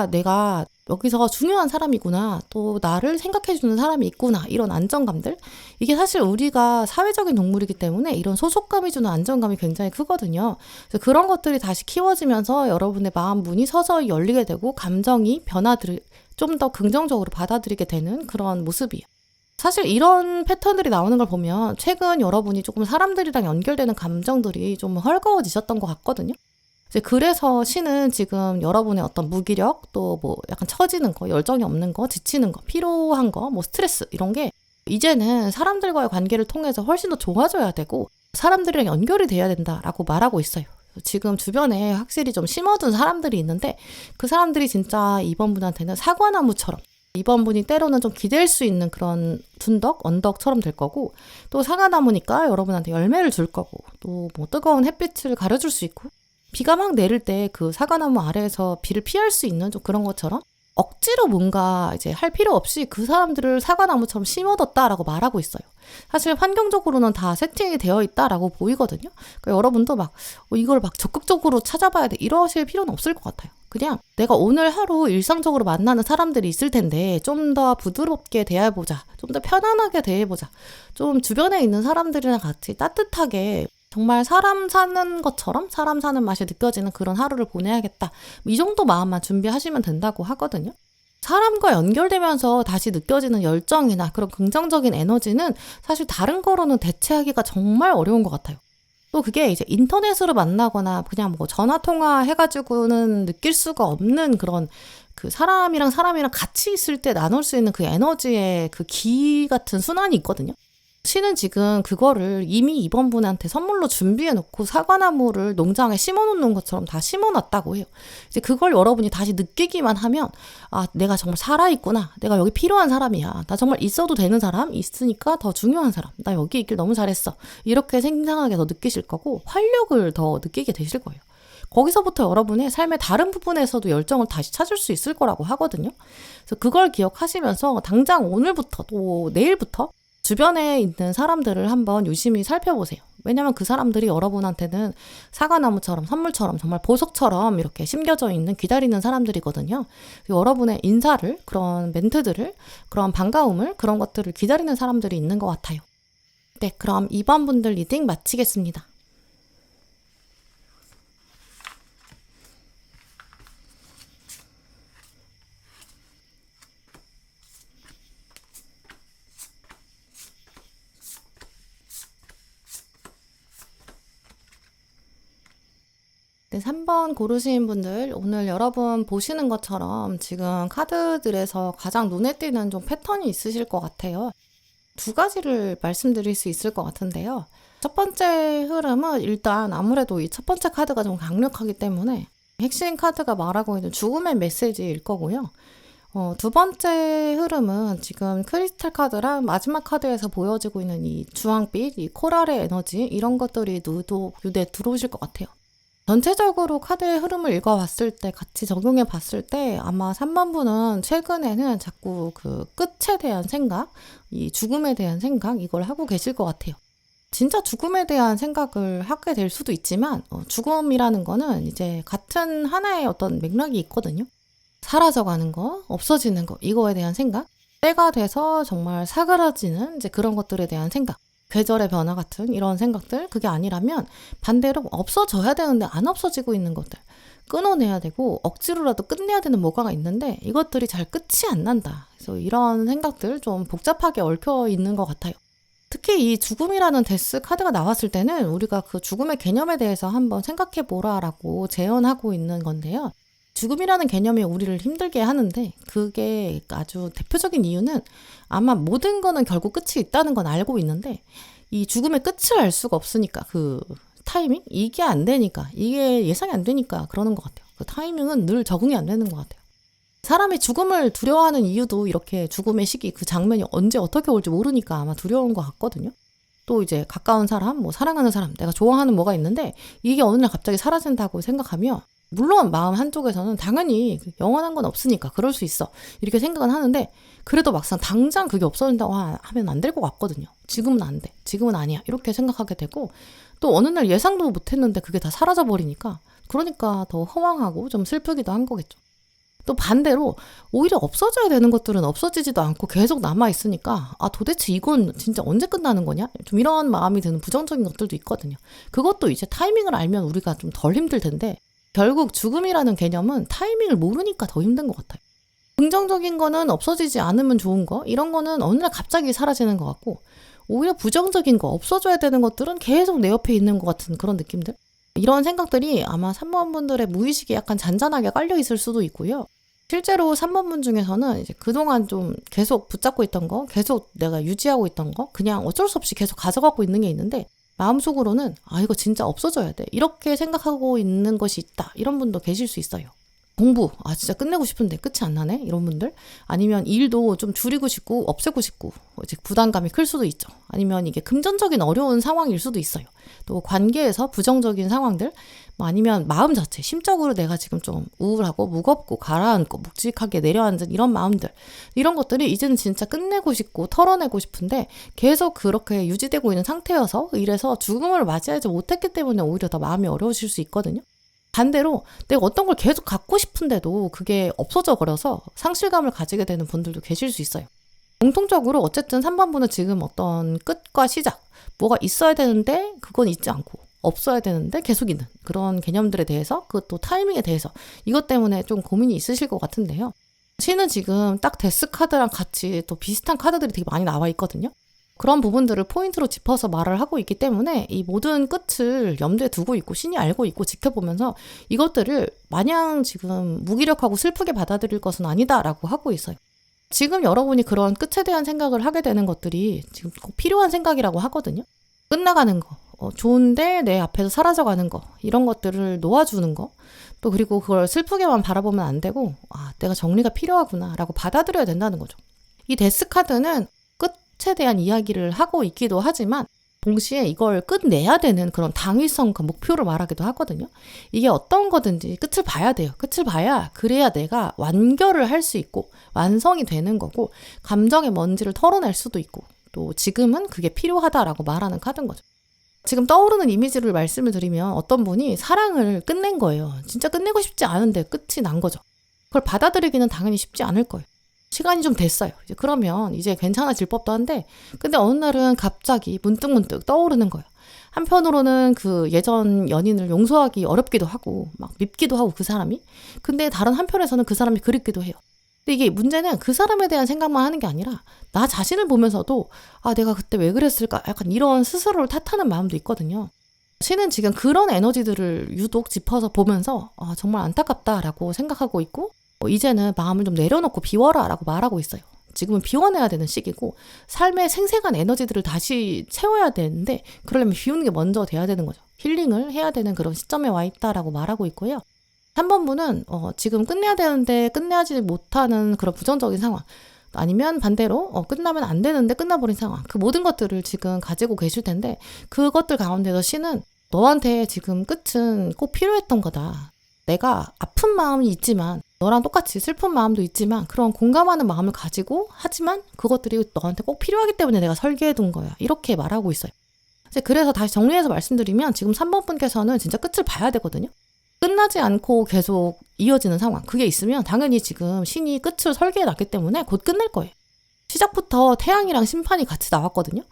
내가 여기서 중요한 사람이구나. 또 나를 생각해주는 사람이 있구나. 이런 안정감들. 이게 사실 우리가 사회적인 동물이기 때문에 이런 소속감이 주는 안정감이 굉장히 크거든요. 그래서 그런 것들이 다시 키워지면서 여러분의 마음 문이 서서히 열리게 되고 감정이 변화들을 좀 더 긍정적으로 받아들이게 되는 그런 모습이에요. 사실 이런 패턴들이 나오는 걸 보면 최근 여러분이 조금 사람들이랑 연결되는 감정들이 좀 헐거워지셨던 것 같거든요. 이제 그래서 신은 지금 여러분의 어떤 무기력, 또 뭐 약간 처지는 거, 열정이 없는 거, 지치는 거, 피로한 거, 뭐 스트레스 이런 게 이제는 사람들과의 관계를 통해서 훨씬 더 좋아져야 되고 사람들이랑 연결이 돼야 된다라고 말하고 있어요. 지금 주변에 확실히 좀 심어둔 사람들이 있는데 그 사람들이 진짜 이번 분한테는 사과나무처럼 이번 분이 때로는 좀 기댈 수 있는 그런 둔덕, 언덕처럼 될 거고 또 사과나무니까 여러분한테 열매를 줄 거고 또 뭐 뜨거운 햇빛을 가려줄 수 있고 비가 막 내릴 때 그 사과나무 아래에서 비를 피할 수 있는 좀 그런 것처럼 억지로 뭔가 이제 할 필요 없이 그 사람들을 사과나무처럼 심어뒀다라고 말하고 있어요. 사실 환경적으로는 다 세팅이 되어 있다라고 보이거든요. 그러니까 여러분도 막 이걸 막 적극적으로 찾아봐야 돼 이러실 필요는 없을 것 같아요. 그냥 내가 오늘 하루 일상적으로 만나는 사람들이 있을 텐데 좀 더 부드럽게 대해보자. 좀 더 편안하게 대해보자. 좀 주변에 있는 사람들이랑 같이 따뜻하게 정말 사람 사는 것처럼 사람 사는 맛이 느껴지는 그런 하루를 보내야겠다. 이 정도 마음만 준비하시면 된다고 하거든요. 사람과 연결되면서 다시 느껴지는 열정이나 그런 긍정적인 에너지는 사실 다른 거로는 대체하기가 정말 어려운 것 같아요. 또 그게 이제 인터넷으로 만나거나 그냥 뭐 전화 통화 해가지고는 느낄 수가 없는 그런 그 사람이랑 같이 있을 때 나눌 수 있는 그 에너지의 그 기 같은 순환이 있거든요. 신은 지금 그거를 이미 이번 분한테 선물로 준비해놓고 사과나무를 농장에 심어놓는 것처럼 다 심어놨다고 해요. 이제 그걸 여러분이 다시 느끼기만 하면 내가 정말 살아있구나. 내가 여기 필요한 사람이야. 나 정말 있어도 되는 사람, 있으니까 더 중요한 사람. 나 여기 있길 너무 잘했어. 이렇게 생생하게 더 느끼실 거고 활력을 더 느끼게 되실 거예요. 거기서부터 여러분의 삶의 다른 부분에서도 열정을 다시 찾을 수 있을 거라고 하거든요. 그래서 그걸 기억하시면서 당장 오늘부터 또 내일부터 주변에 있는 사람들을 한번 유심히 살펴보세요. 왜냐면 그 사람들이 여러분한테는 사과나무처럼 선물처럼 정말 보석처럼 이렇게 심겨져 있는 기다리는 사람들이거든요. 여러분의 인사를, 그런 멘트들을, 그런 반가움을, 그런 것들을 기다리는 사람들이 있는 것 같아요. 네, 그럼 2번 분들 리딩 마치겠습니다. 네, 3번 고르신 분들 오늘 여러분 보시는 것처럼 지금 카드들에서 가장 눈에 띄는 좀 패턴이 있으실 것 같아요. 2가지를 말씀드릴 수 있을 것 같은데요. 첫 번째 흐름은 일단 아무래도 이 첫 번째 카드가 좀 강력하기 때문에 핵심 카드가 말하고 있는 죽음의 메시지일 거고요. 2번째 흐름은 지금 크리스탈 카드랑 마지막 카드에서 보여지고 있는 이 주황빛, 이 코랄의 에너지 이런 것들이 눈에 들어오실 것 같아요. 전체적으로 카드의 흐름을 읽어봤을 때 같이 적용해 봤을 때 아마 3번 분은 최근에는 자꾸 그 끝에 대한 생각, 이 죽음에 대한 생각 이걸 하고 계실 것 같아요. 진짜 죽음에 대한 생각을 하게 될 수도 있지만 죽음이라는 거는 이제 같은 하나의 어떤 맥락이 있거든요. 사라져가는 거, 없어지는 거 이거에 대한 생각, 때가 돼서 정말 사그라지는 이제 그런 것들에 대한 생각. 계절의 변화 같은 이런 생각들, 그게 아니라면 반대로 없어져야 되는데 안 없어지고 있는 것들 끊어내야 되고 억지로라도 끝내야 되는 뭐가가 있는데 이것들이 잘 끝이 안 난다. 그래서 이런 생각들 좀 복잡하게 얽혀 있는 것 같아요. 특히 이 죽음이라는 데스 카드가 나왔을 때는 우리가 그 죽음의 개념에 대해서 한번 생각해 보라라고 제언하고 있는 건데요. 죽음이라는 개념이 우리를 힘들게 하는데 그게 아주 대표적인 이유는 아마 모든 거는 결국 끝이 있다는 건 알고 있는데 이 죽음의 끝을 알 수가 없으니까 그 타이밍? 이게 안 되니까, 이게 예상이 안 되니까 그러는 것 같아요. 그 타이밍은 늘 적응이 안 되는 것 같아요. 사람이 죽음을 두려워하는 이유도 이렇게 죽음의 시기, 그 장면이 언제 어떻게 올지 모르니까 아마 두려운 것 같거든요. 또 이제 가까운 사람, 뭐 사랑하는 사람, 내가 좋아하는 뭐가 있는데 이게 어느 날 갑자기 사라진다고 생각하면 물론 마음 한쪽에서는 당연히 영원한 건 없으니까 그럴 수 있어 이렇게 생각은 하는데 그래도 막상 당장 그게 없어진다고 하면 안 될 것 같거든요. 지금은 안 돼. 지금은 아니야. 이렇게 생각하게 되고 또 어느 날 예상도 못했는데 그게 다 사라져버리니까 그러니까 더 허황하고 좀 슬프기도 한 거겠죠. 또 반대로 오히려 없어져야 되는 것들은 없어지지도 않고 계속 남아있으니까 도대체 이건 진짜 언제 끝나는 거냐? 좀 이런 마음이 드는 부정적인 것들도 있거든요. 그것도 이제 타이밍을 알면 우리가 좀 덜 힘들 텐데 결국 죽음이라는 개념은 타이밍을 모르니까 더 힘든 것 같아요. 긍정적인 거는 없어지지 않으면 좋은 거 이런 거는 어느 날 갑자기 사라지는 것 같고 오히려 부정적인 거 없어져야 되는 것들은 계속 내 옆에 있는 것 같은 그런 느낌들 이런 생각들이 아마 3번 분들의 무의식에 약간 잔잔하게 깔려 있을 수도 있고요. 실제로 3번 분 중에서는 이제 그동안 좀 계속 붙잡고 있던 거 계속 내가 유지하고 있던 거 그냥 어쩔 수 없이 계속 가져가고 있는 게 있는데 마음속으로는 이거 진짜 없어져야 돼 이렇게 생각하고 있는 것이 있다 이런 분도 계실 수 있어요. 공부 진짜 끝내고 싶은데 끝이 안 나네 이런 분들 아니면 일도 좀 줄이고 싶고 없애고 싶고 이제 부담감이 클 수도 있죠. 아니면 이게 금전적인 어려운 상황일 수도 있어요. 또 관계에서 부정적인 상황들 아니면 마음 자체 심적으로 내가 지금 좀 우울하고 무겁고 가라앉고 묵직하게 내려앉은 이런 마음들 이런 것들이 이제는 진짜 끝내고 싶고 털어내고 싶은데 계속 그렇게 유지되고 있는 상태여서 이래서 죽음을 맞이하지 못했기 때문에 오히려 더 마음이 어려우실 수 있거든요. 반대로 내가 어떤 걸 계속 갖고 싶은데도 그게 없어져 버려서 상실감을 가지게 되는 분들도 계실 수 있어요. 공통적으로 어쨌든 3번 분은 지금 어떤 끝과 시작, 뭐가 있어야 되는데 그건 있지 않고 없어야 되는데 계속 있는 그런 개념들에 대해서 그것도 타이밍에 대해서 이것 때문에 좀 고민이 있으실 것 같은데요. 신은 지금 딱 데스 카드랑 같이 또 비슷한 카드들이 되게 많이 나와 있거든요. 그런 부분들을 포인트로 짚어서 말을 하고 있기 때문에 이 모든 끝을 염두에 두고 있고 신이 알고 있고 지켜보면서 이것들을 마냥 지금 무기력하고 슬프게 받아들일 것은 아니다라고 하고 있어요. 지금 여러분이 그런 끝에 대한 생각을 하게 되는 것들이 지금 꼭 필요한 생각이라고 하거든요. 끝나가는 거, 좋은데 내 앞에서 사라져가는 거 이런 것들을 놓아주는 거 또 그리고 그걸 슬프게만 바라보면 안 되고 내가 정리가 필요하구나 라고 받아들여야 된다는 거죠. 이 데스 카드는 끝에 대한 이야기를 하고 있기도 하지만 동시에 이걸 끝내야 되는 그런 당위성 목표를 말하기도 하거든요. 이게 어떤 거든지 끝을 봐야 돼요. 끝을 봐야 그래야 내가 완결을 할 수 있고 완성이 되는 거고 감정의 먼지를 털어낼 수도 있고 또 지금은 그게 필요하다라고 말하는 카드인 거죠. 지금 떠오르는 이미지를 말씀을 드리면 어떤 분이 사랑을 끝낸 거예요. 진짜 끝내고 싶지 않은데 끝이 난 거죠. 그걸 받아들이기는 당연히 쉽지 않을 거예요. 시간이 좀 됐어요. 그러면 이제 괜찮아질 법도 한데 근데 어느 날은 갑자기 문득문득 떠오르는 거예요. 한편으로는 그 예전 연인을 용서하기 어렵기도 하고 막 밉기도 하고 그 사람이 근데 다른 한편에서는 그 사람이 그립기도 해요. 근데 이게 문제는 그 사람에 대한 생각만 하는 게 아니라 나 자신을 보면서도 내가 그때 왜 그랬을까 약간 이런 스스로를 탓하는 마음도 있거든요. 신은 지금 그런 에너지들을 유독 짚어서 보면서 정말 안타깝다라고 생각하고 있고 이제는 마음을 좀 내려놓고 비워라 라고 말하고 있어요. 지금은 비워내야 되는 시기고 삶의 생생한 에너지들을 다시 채워야 되는데 그러려면 비우는 게 먼저 돼야 되는 거죠. 힐링을 해야 되는 그런 시점에 와 있다라고 말하고 있고요. 3번 분은 지금 끝내야 되는데 끝내지 못하는 그런 부정적인 상황 아니면 반대로 끝나면 안 되는데 끝나버린 상황 그 모든 것들을 지금 가지고 계실 텐데 그것들 가운데서 신은 너한테 지금 끝은 꼭 필요했던 거다. 내가 아픈 마음이 있지만 너랑 똑같이 슬픈 마음도 있지만 그런 공감하는 마음을 가지고 하지만 그것들이 너한테 꼭 필요하기 때문에 내가 설계해둔 거야. 이렇게 말하고 있어요. 이제 그래서 다시 정리해서 말씀드리면 지금 3번 분께서는 진짜 끝을 봐야 되거든요. 끝나지 않고 계속 이어지는 상황 그게 있으면 당연히 지금 신이 끝을 설계해놨기 때문에 곧 끝낼 거예요. 시작부터 태양이랑 심판이 같이 나왔거든요.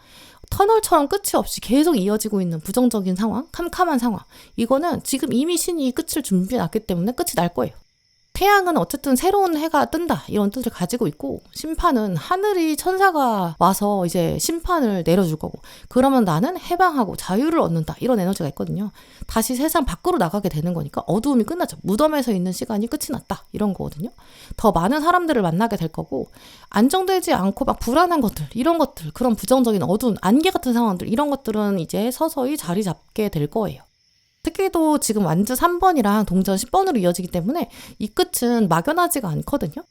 터널처럼 끝이 없이 계속 이어지고 있는 부정적인 상황, 캄캄한 상황. 이거는 지금 이미 신이 끝을 준비해놨기 때문에 끝이 날 거예요. 태양은 어쨌든 새로운 해가 뜬다 이런 뜻을 가지고 있고, 심판은 하늘이 천사가 와서 이제 심판을 내려줄 거고, 그러면 나는 해방하고 자유를 얻는다 이런 에너지가 있거든요. 다시 세상 밖으로 나가게 되는 거니까 어두움이 끝나죠. 무덤에서 있는 시간이 끝이 났다 이런 거거든요. 더 많은 사람들을 만나게 될 거고, 안정되지 않고 막 불안한 것들, 이런 것들, 그런 부정적인 어두운 안개 같은 상황들, 이런 것들은 이제 서서히 자리 잡게 될 거예요. 특히도 지금 완즈 3번이랑 동전 10번으로 이어지기 때문에 이 끝은 막연하지가 않거든요.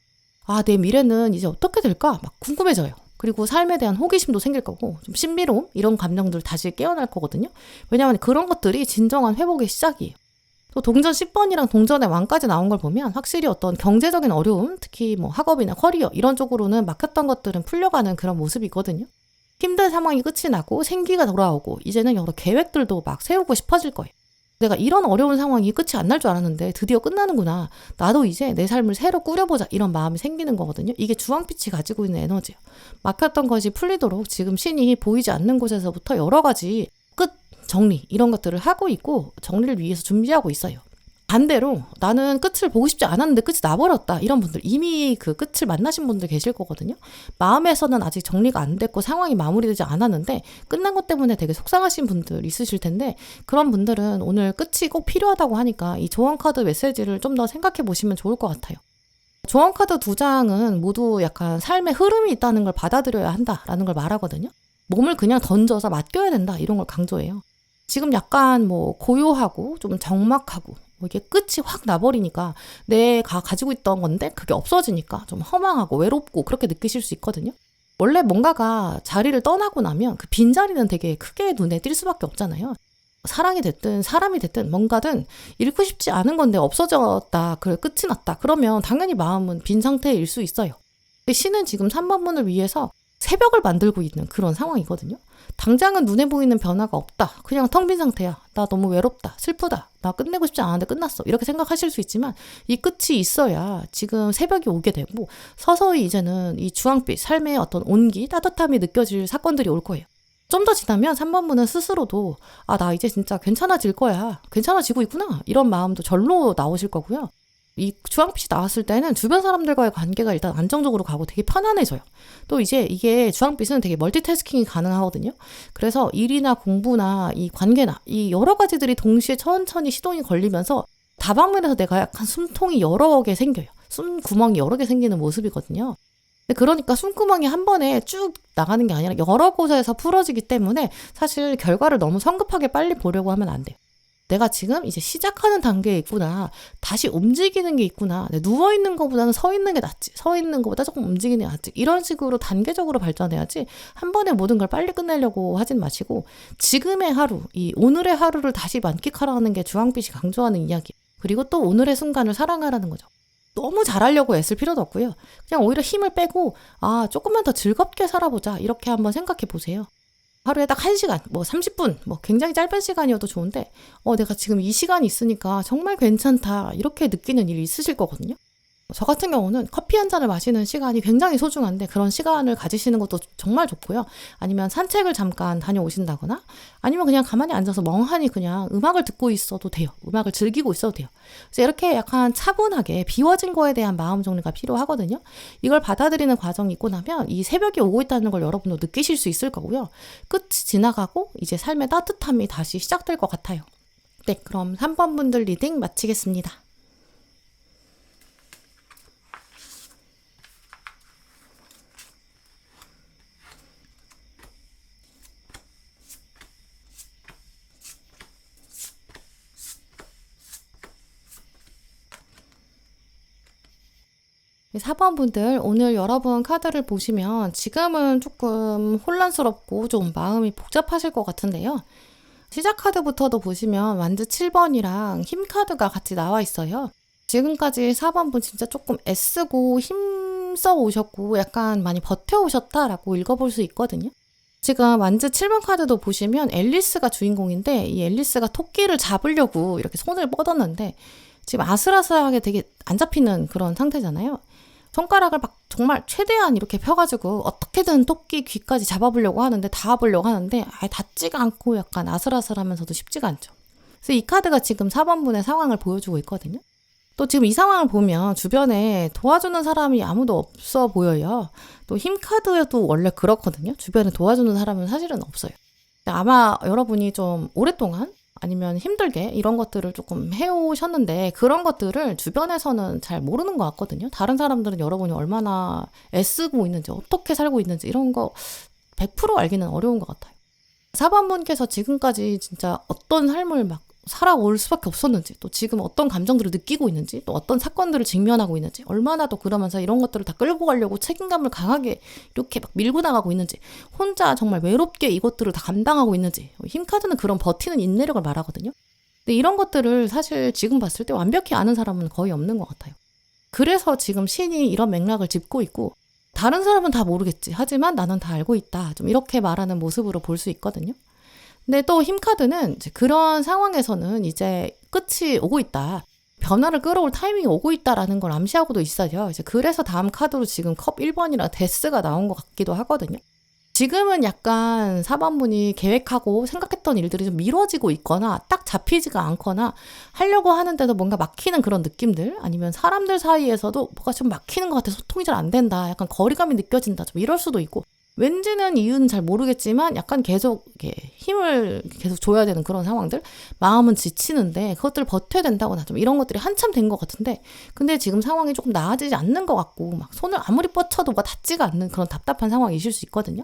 아, 내 미래는 이제 어떻게 될까? 막 궁금해져요. 그리고 삶에 대한 호기심도 생길 거고, 좀 신비로움? 이런 감정들 다시 깨어날 거거든요. 왜냐하면 그런 것들이 진정한 회복의 시작이에요. 또 동전 10번이랑 동전의 왕까지 나온 걸 보면 확실히 어떤 경제적인 어려움, 특히 뭐 학업이나 커리어 이런 쪽으로는 막혔던 것들은 풀려가는 그런 모습이거든요. 힘든 상황이 끝이 나고 생기가 돌아오고, 이제는 여러 계획들도 막 세우고 싶어질 거예요. 내가 이런 어려운 상황이 끝이 안 날 줄 알았는데 드디어 끝나는구나. 나도 이제 내 삶을 새로 꾸려보자. 이런 마음이 생기는 거거든요. 이게 주황빛이 가지고 있는 에너지예요. 막혔던 것이 풀리도록 지금 신이 보이지 않는 곳에서부터 여러 가지 끝, 정리 이런 것들을 하고 있고, 정리를 위해서 준비하고 있어요. 반대로 나는 끝을 보고 싶지 않았는데 끝이 나버렸다 이런 분들, 이미 그 끝을 만나신 분들 계실 거거든요. 마음에서는 아직 정리가 안 됐고 상황이 마무리되지 않았는데 끝난 것 때문에 되게 속상하신 분들 있으실 텐데, 그런 분들은 오늘 끝이 꼭 필요하다고 하니까 이 조언카드 메시지를 좀 더 생각해 보시면 좋을 것 같아요. 조언카드 2장은 모두 약간 삶의 흐름이 있다는 걸 받아들여야 한다라는 걸 말하거든요. 몸을 그냥 던져서 맡겨야 된다 이런 걸 강조해요. 지금 약간 뭐 고요하고 좀 적막하고 이게 끝이 확 나버리니까 내가 가지고 있던 건데 그게 없어지니까 좀 허망하고 외롭고 그렇게 느끼실 수 있거든요. 원래 뭔가가 자리를 떠나고 나면 그 빈자리는 되게 크게 눈에 띌 수밖에 없잖아요. 사랑이 됐든 사람이 됐든 뭔가든 잃고 싶지 않은 건데 없어졌다, 그래 끝이 났다 그러면 당연히 마음은 빈 상태일 수 있어요. 근데 신은 지금 3번분을 위해서 새벽을 만들고 있는 그런 상황이거든요. 당장은 눈에 보이는 변화가 없다. 그냥 텅 빈 상태야. 나 너무 외롭다. 슬프다. 나 끝내고 싶지 않은데 끝났어. 이렇게 생각하실 수 있지만 이 끝이 있어야 지금 새벽이 오게 되고, 서서히 이제는 이 주황빛, 삶의 어떤 온기, 따뜻함이 느껴질 사건들이 올 거예요. 좀 더 지나면 3번분은 스스로도 아, 나 이제 진짜 괜찮아질 거야. 괜찮아지고 있구나. 이런 마음도 절로 나오실 거고요. 이 주황빛이 나왔을 때는 주변 사람들과의 관계가 일단 안정적으로 가고 되게 편안해져요. 또 이제 이게 주황빛은 되게 멀티태스킹이 가능하거든요. 그래서 일이나 공부나 이 관계나 이 여러 가지들이 동시에 천천히 시동이 걸리면서 다방면에서 내가 약간 숨통이 여러 개 생겨요. 숨구멍이 여러 개 생기는 모습이거든요. 그러니까 숨구멍이 한 번에 쭉 나가는 게 아니라 여러 곳에서 풀어지기 때문에 사실 결과를 너무 성급하게 빨리 보려고 하면 안 돼요. 내가 지금 이제 시작하는 단계에 있구나. 다시 움직이는 게 있구나. 누워있는 것보다는 서 있는 게 낫지. 서 있는 것보다 조금 움직이는 게 낫지. 이런 식으로 단계적으로 발전해야지 한 번에 모든 걸 빨리 끝내려고 하진 마시고, 지금의 하루, 이 오늘의 하루를 다시 만끽하라는 게 주황빛이 강조하는 이야기. 그리고 또 오늘의 순간을 사랑하라는 거죠. 너무 잘하려고 애쓸 필요도 없고요. 그냥 오히려 힘을 빼고 아, 조금만 더 즐겁게 살아보자. 이렇게 한번 생각해 보세요. 하루에 딱 1시간, 뭐 30분, 뭐 굉장히 짧은 시간이어도 좋은데 내가 지금 이 시간이 있으니까 정말 괜찮다 이렇게 느끼는 일이 있으실 거거든요. 저 같은 경우는 커피 한 잔을 마시는 시간이 굉장히 소중한데 그런 시간을 가지시는 것도 정말 좋고요. 아니면 산책을 잠깐 다녀오신다거나 아니면 그냥 가만히 앉아서 멍하니 그냥 음악을 듣고 있어도 돼요. 음악을 즐기고 있어도 돼요. 그래서 이렇게 약간 차분하게 비워진 거에 대한 마음 정리가 필요하거든요. 이걸 받아들이는 과정이 있고 나면 이 새벽이 오고 있다는 걸 여러분도 느끼실 수 있을 거고요. 끝이 지나가고 이제 삶의 따뜻함이 다시 시작될 것 같아요. 네, 그럼 3번 분들 리딩 마치겠습니다. 네, 4번 분들, 오늘 여러분 카드를 보시면 지금은 조금 혼란스럽고 좀 마음이 복잡하실 것 같은데요. 시작 카드부터도 보시면 완즈 7번이랑 힘 카드가 같이 나와 있어요. 지금까지 4번 분 진짜 조금 애쓰고 힘써 오셨고 약간 많이 버텨오셨다라고 읽어볼 수 있거든요. 지금 완즈 7번 카드도 보시면 앨리스가 주인공인데 이 앨리스가 토끼를 잡으려고 이렇게 손을 뻗었는데 지금 아슬아슬하게 되게 안 잡히는 그런 상태잖아요. 손가락을 막 정말 최대한 이렇게 펴가지고 어떻게든 토끼 귀까지 잡아보려고 하는데, 닿아보려고 하는데 닿지가 않고 약간 아슬아슬하면서도 쉽지가 않죠. 그래서 이 카드가 지금 4번분의 상황을 보여주고 있거든요. 또 지금 이 상황을 보면 주변에 도와주는 사람이 아무도 없어 보여요. 또 힘 카드도 원래 그렇거든요. 주변에 도와주는 사람은 사실은 없어요. 아마 여러분이 좀 오랫동안 아니면 힘들게 이런 것들을 조금 해오셨는데, 그런 것들을 주변에서는 잘 모르는 것 같거든요. 다른 사람들은 여러분이 얼마나 애쓰고 있는지, 어떻게 살고 있는지 이런 거 100% 알기는 어려운 것 같아요. 4번분께서 지금까지 진짜 어떤 삶을 막 살아올 수밖에 없었는지, 또 지금 어떤 감정들을 느끼고 있는지, 또 어떤 사건들을 직면하고 있는지, 얼마나 또 그러면서 이런 것들을 다 끌고 가려고 책임감을 강하게 이렇게 막 밀고 나가고 있는지, 혼자 정말 외롭게 이것들을 다 감당하고 있는지. 힘카드는 그런 버티는 인내력을 말하거든요. 근데 이런 것들을 사실 지금 봤을 때 완벽히 아는 사람은 거의 없는 것 같아요. 그래서 지금 신이 이런 맥락을 짚고 있고, 다른 사람은 다 모르겠지, 하지만 나는 다 알고 있다, 좀 이렇게 말하는 모습으로 볼 수 있거든요. 근데 또 힘카드는 이제 그런 상황에서는 이제 끝이 오고 있다, 변화를 끌어올 타이밍이 오고 있다라는 걸 암시하고도 있어요. 이제 그래서 다음 카드로 지금 컵 1번이랑 데스가 나온 것 같기도 하거든요. 지금은 약간 4번분이 계획하고 생각했던 일들이 좀 미뤄지고 있거나 딱 잡히지가 않거나, 하려고 하는데도 뭔가 막히는 그런 느낌들, 아니면 사람들 사이에서도 뭐가 좀 막히는 것 같아, 소통이 잘 안 된다, 약간 거리감이 느껴진다, 좀 이럴 수도 있고, 왠지는 이유는 잘 모르겠지만 약간 계속 힘을 계속 줘야 되는 그런 상황들, 마음은 지치는데 그것들을 버텨야 된다거나 좀 이런 것들이 한참 된 것 같은데, 근데 지금 상황이 조금 나아지지 않는 것 같고, 막 손을 아무리 뻗쳐도 막 닿지가 않는 그런 답답한 상황이실 수 있거든요.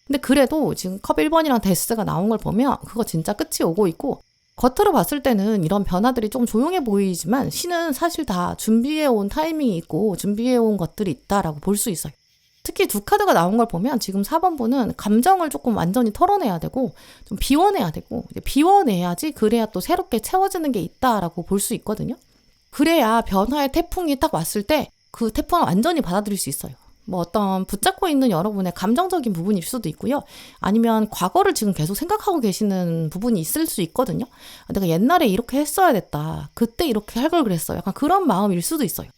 근데 그래도 지금 컵 1번이랑 데스가 나온 걸 보면 그거 진짜 끝이 오고 있고, 겉으로 봤을 때는 이런 변화들이 좀 조용해 보이지만 신은 사실 다 준비해온 타이밍이 있고 준비해온 것들이 있다라고 볼 수 있어요. 특히 두 카드가 나온 걸 보면 지금 4번분은 감정을 조금 완전히 털어내야 되고 좀 비워내야 되고, 비워내야지 그래야 또 새롭게 채워지는 게 있다라고 볼 수 있거든요. 그래야 변화의 태풍이 딱 왔을 때 그 태풍을 완전히 받아들일 수 있어요. 뭐 어떤 붙잡고 있는 여러분의 감정적인 부분일 수도 있고요. 아니면 과거를 지금 계속 생각하고 계시는 부분이 있을 수 있거든요. 내가 옛날에 이렇게 했어야 됐다, 그때 이렇게 할 걸 그랬어, 약간 그런 마음일 수도 있어요.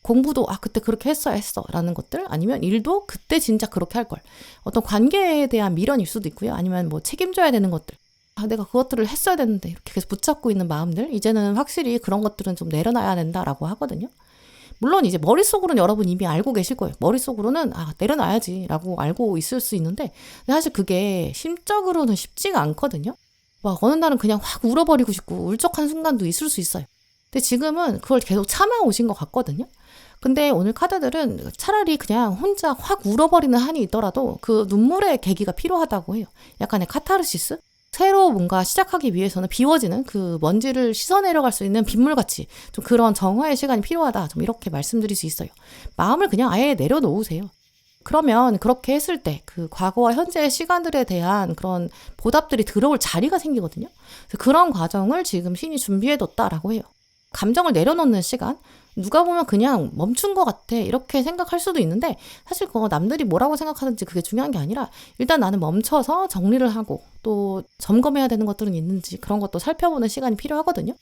공부도 그때 그렇게 했어야 했어 라는 것들, 아니면 일도 그때 진짜 그렇게 할 걸, 어떤 관계에 대한 미련일 수도 있고요. 아니면 뭐 책임져야 되는 것들, 내가 그것들을 했어야 되는데 이렇게 계속 붙잡고 있는 마음들, 이제는 확실히 그런 것들은 좀 내려놔야 된다라고 하거든요. 물론 이제 머릿속으로는 여러분 이미 알고 계실 거예요. 머릿속으로는 내려놔야지 라고 알고 있을 수 있는데, 사실 그게 심적으로는 쉽지가 않거든요. 막 어느 날은 그냥 확 울어버리고 싶고 울적한 순간도 있을 수 있어요. 근데 지금은 그걸 계속 참아오신 것 같거든요. 근데 오늘 카드들은 차라리 그냥 혼자 확 울어버리는 한이 있더라도 그 눈물의 계기가 필요하다고 해요. 약간의 카타르시스? 새로 뭔가 시작하기 위해서는 비워지는 그 먼지를 씻어내려갈 수 있는 빗물같이 좀 그런 정화의 시간이 필요하다, 좀 이렇게 말씀드릴 수 있어요. 마음을 그냥 아예 내려놓으세요. 그러면 그렇게 했을 때 그 과거와 현재의 시간들에 대한 그런 보답들이 들어올 자리가 생기거든요. 그래서 그런 과정을 지금 신이 준비해뒀다라고 해요. 감정을 내려놓는 시간, 누가 보면 그냥 멈춘 것 같아 이렇게 생각할 수도 있는데, 사실 그거 남들이 뭐라고 생각하는지 그게 중요한 게 아니라, 일단 나는 멈춰서 정리를 하고 또 점검해야 되는 것들은 있는지 그런 것도 살펴보는 시간이 필요하거든요.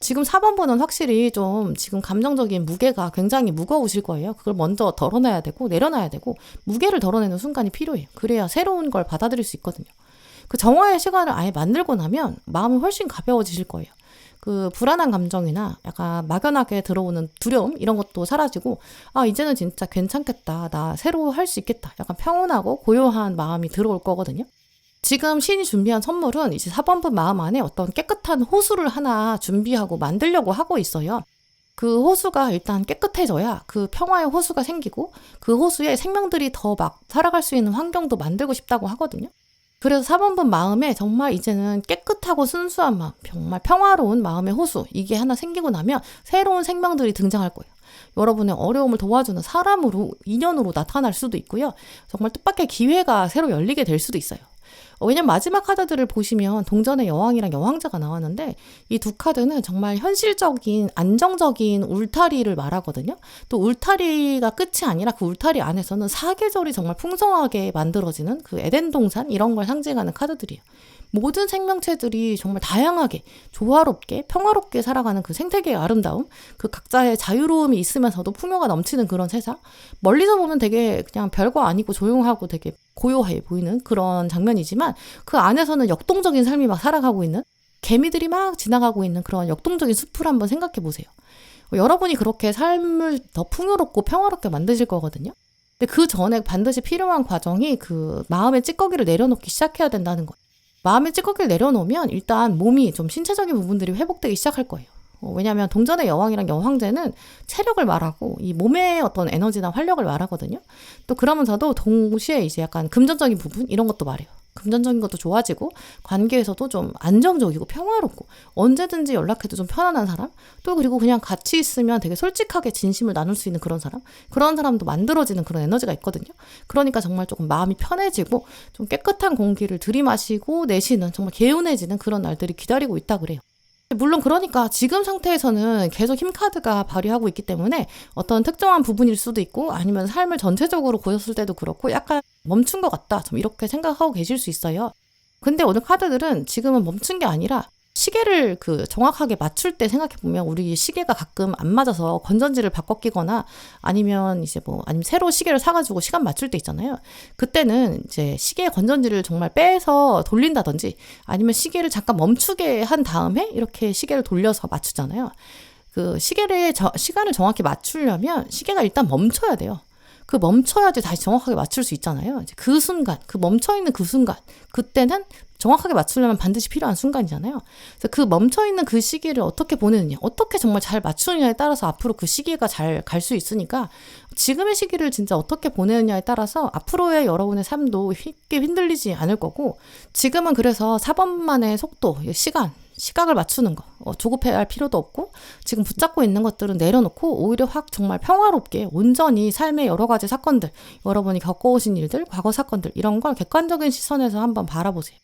지금 4번분은 확실히 좀 지금 감정적인 무게가 굉장히 무거우실 거예요. 그걸 먼저 덜어놔야 되고 내려놔야 되고, 무게를 덜어내는 순간이 필요해요. 그래야 새로운 걸 받아들일 수 있거든요. 그 정화의 시간을 아예 만들고 나면 마음이 훨씬 가벼워지실 거예요. 그 불안한 감정이나 약간 막연하게 들어오는 두려움, 이런 것도 사라지고, 이제는 진짜 괜찮겠다, 나 새로 할 수 있겠다, 약간 평온하고 고요한 마음이 들어올 거거든요. 지금 신이 준비한 선물은 이제 4번분 마음 안에 어떤 깨끗한 호수를 하나 준비하고 만들려고 하고 있어요. 그 호수가 일단 깨끗해져야 그 평화의 호수가 생기고, 그 호수에 생명들이 더 막 살아갈 수 있는 환경도 만들고 싶다고 하거든요. 그래서 4번분 마음에 정말 이제는 깨끗하고 순수한 마음, 정말 평화로운 마음의 호수, 이게 하나 생기고 나면 새로운 생명들이 등장할 거예요. 여러분의 어려움을 도와주는 사람으로, 인연으로 나타날 수도 있고요. 정말 뜻밖의 기회가 새로 열리게 될 수도 있어요. 왜냐면 마지막 카드들을 보시면 동전의 여왕이랑 여왕자가 나왔는데 이 두 카드는 정말 현실적인 안정적인 울타리를 말하거든요. 또 울타리가 끝이 아니라 그 울타리 안에서는 사계절이 정말 풍성하게 만들어지는 그 에덴 동산 이런 걸 상징하는 카드들이에요. 모든 생명체들이 정말 다양하게 조화롭게 평화롭게 살아가는 그 생태계의 아름다움, 그 각자의 자유로움이 있으면서도 풍요가 넘치는 그런 세상. 멀리서 보면 되게 그냥 별거 아니고 조용하고 되게 고요해 보이는 그런 장면이지만 그 안에서는 역동적인 삶이 막 살아가고 있는, 개미들이 막 지나가고 있는 그런 역동적인 숲을 한번 생각해 보세요. 여러분이 그렇게 삶을 더 풍요롭고 평화롭게 만드실 거거든요. 근데 그 전에 반드시 필요한 과정이 그 마음의 찌꺼기를 내려놓기 시작해야 된다는 거예요. 마음의 찌꺼기를 내려놓으면 일단 몸이 좀 신체적인 부분들이 회복되기 시작할 거예요. 왜냐하면 동전의 여왕이랑 여왕제는 체력을 말하고 이 몸의 어떤 에너지나 활력을 말하거든요. 또 그러면서도 동시에 이제 약간 금전적인 부분 이런 것도 말해요. 금전적인 것도 좋아지고 관계에서도 좀 안정적이고 평화롭고 언제든지 연락해도 좀 편안한 사람, 또 그리고 그냥 같이 있으면 되게 솔직하게 진심을 나눌 수 있는 그런 사람, 그런 사람도 만들어지는 그런 에너지가 있거든요. 그러니까 정말 조금 마음이 편해지고 좀 깨끗한 공기를 들이마시고 내쉬는 정말 개운해지는 그런 날들이 기다리고 있다 그래요. 물론 그러니까 지금 상태에서는 계속 힘카드가 발휘하고 있기 때문에 어떤 특정한 부분일 수도 있고 아니면 삶을 전체적으로 보셨을 때도 그렇고 약간 멈춘 것 같다 좀 이렇게 생각하고 계실 수 있어요. 근데 오늘 카드들은 지금은 멈춘 게 아니라 시계를 그 정확하게 맞출 때 생각해보면 우리 시계가 가끔 안 맞아서 건전지를 바꿔 끼거나 아니면 이제 아니면 새로 시계를 사가지고 시간 맞출 때 있잖아요. 그때는 이제 시계 건전지를 정말 빼서 돌린다든지 아니면 시계를 잠깐 멈추게 한 다음에 이렇게 시계를 돌려서 맞추잖아요. 그 시간을 정확히 맞추려면 시계가 일단 멈춰야 돼요. 그 멈춰야지 다시 정확하게 맞출 수 있잖아요. 이제 그 순간, 그 멈춰있는 그 순간, 그때는 정확하게 맞추려면 반드시 필요한 순간이잖아요. 그래서 그 멈춰있는 그 시기를 어떻게 보내느냐, 어떻게 정말 잘 맞추느냐에 따라서 앞으로 그 시기가 잘 갈 수 있으니까 지금의 시기를 진짜 어떻게 보내느냐에 따라서 앞으로의 여러분의 삶도 쉽게 흔들리지 않을 거고, 지금은 그래서 4번만의 속도, 시각을 맞추는 거 조급해야 할 필요도 없고 지금 붙잡고 있는 것들은 내려놓고 오히려 확 정말 평화롭게 온전히 삶의 여러 가지 사건들, 여러분이 겪어오신 일들, 과거 사건들 이런 걸 객관적인 시선에서 한번 바라보세요.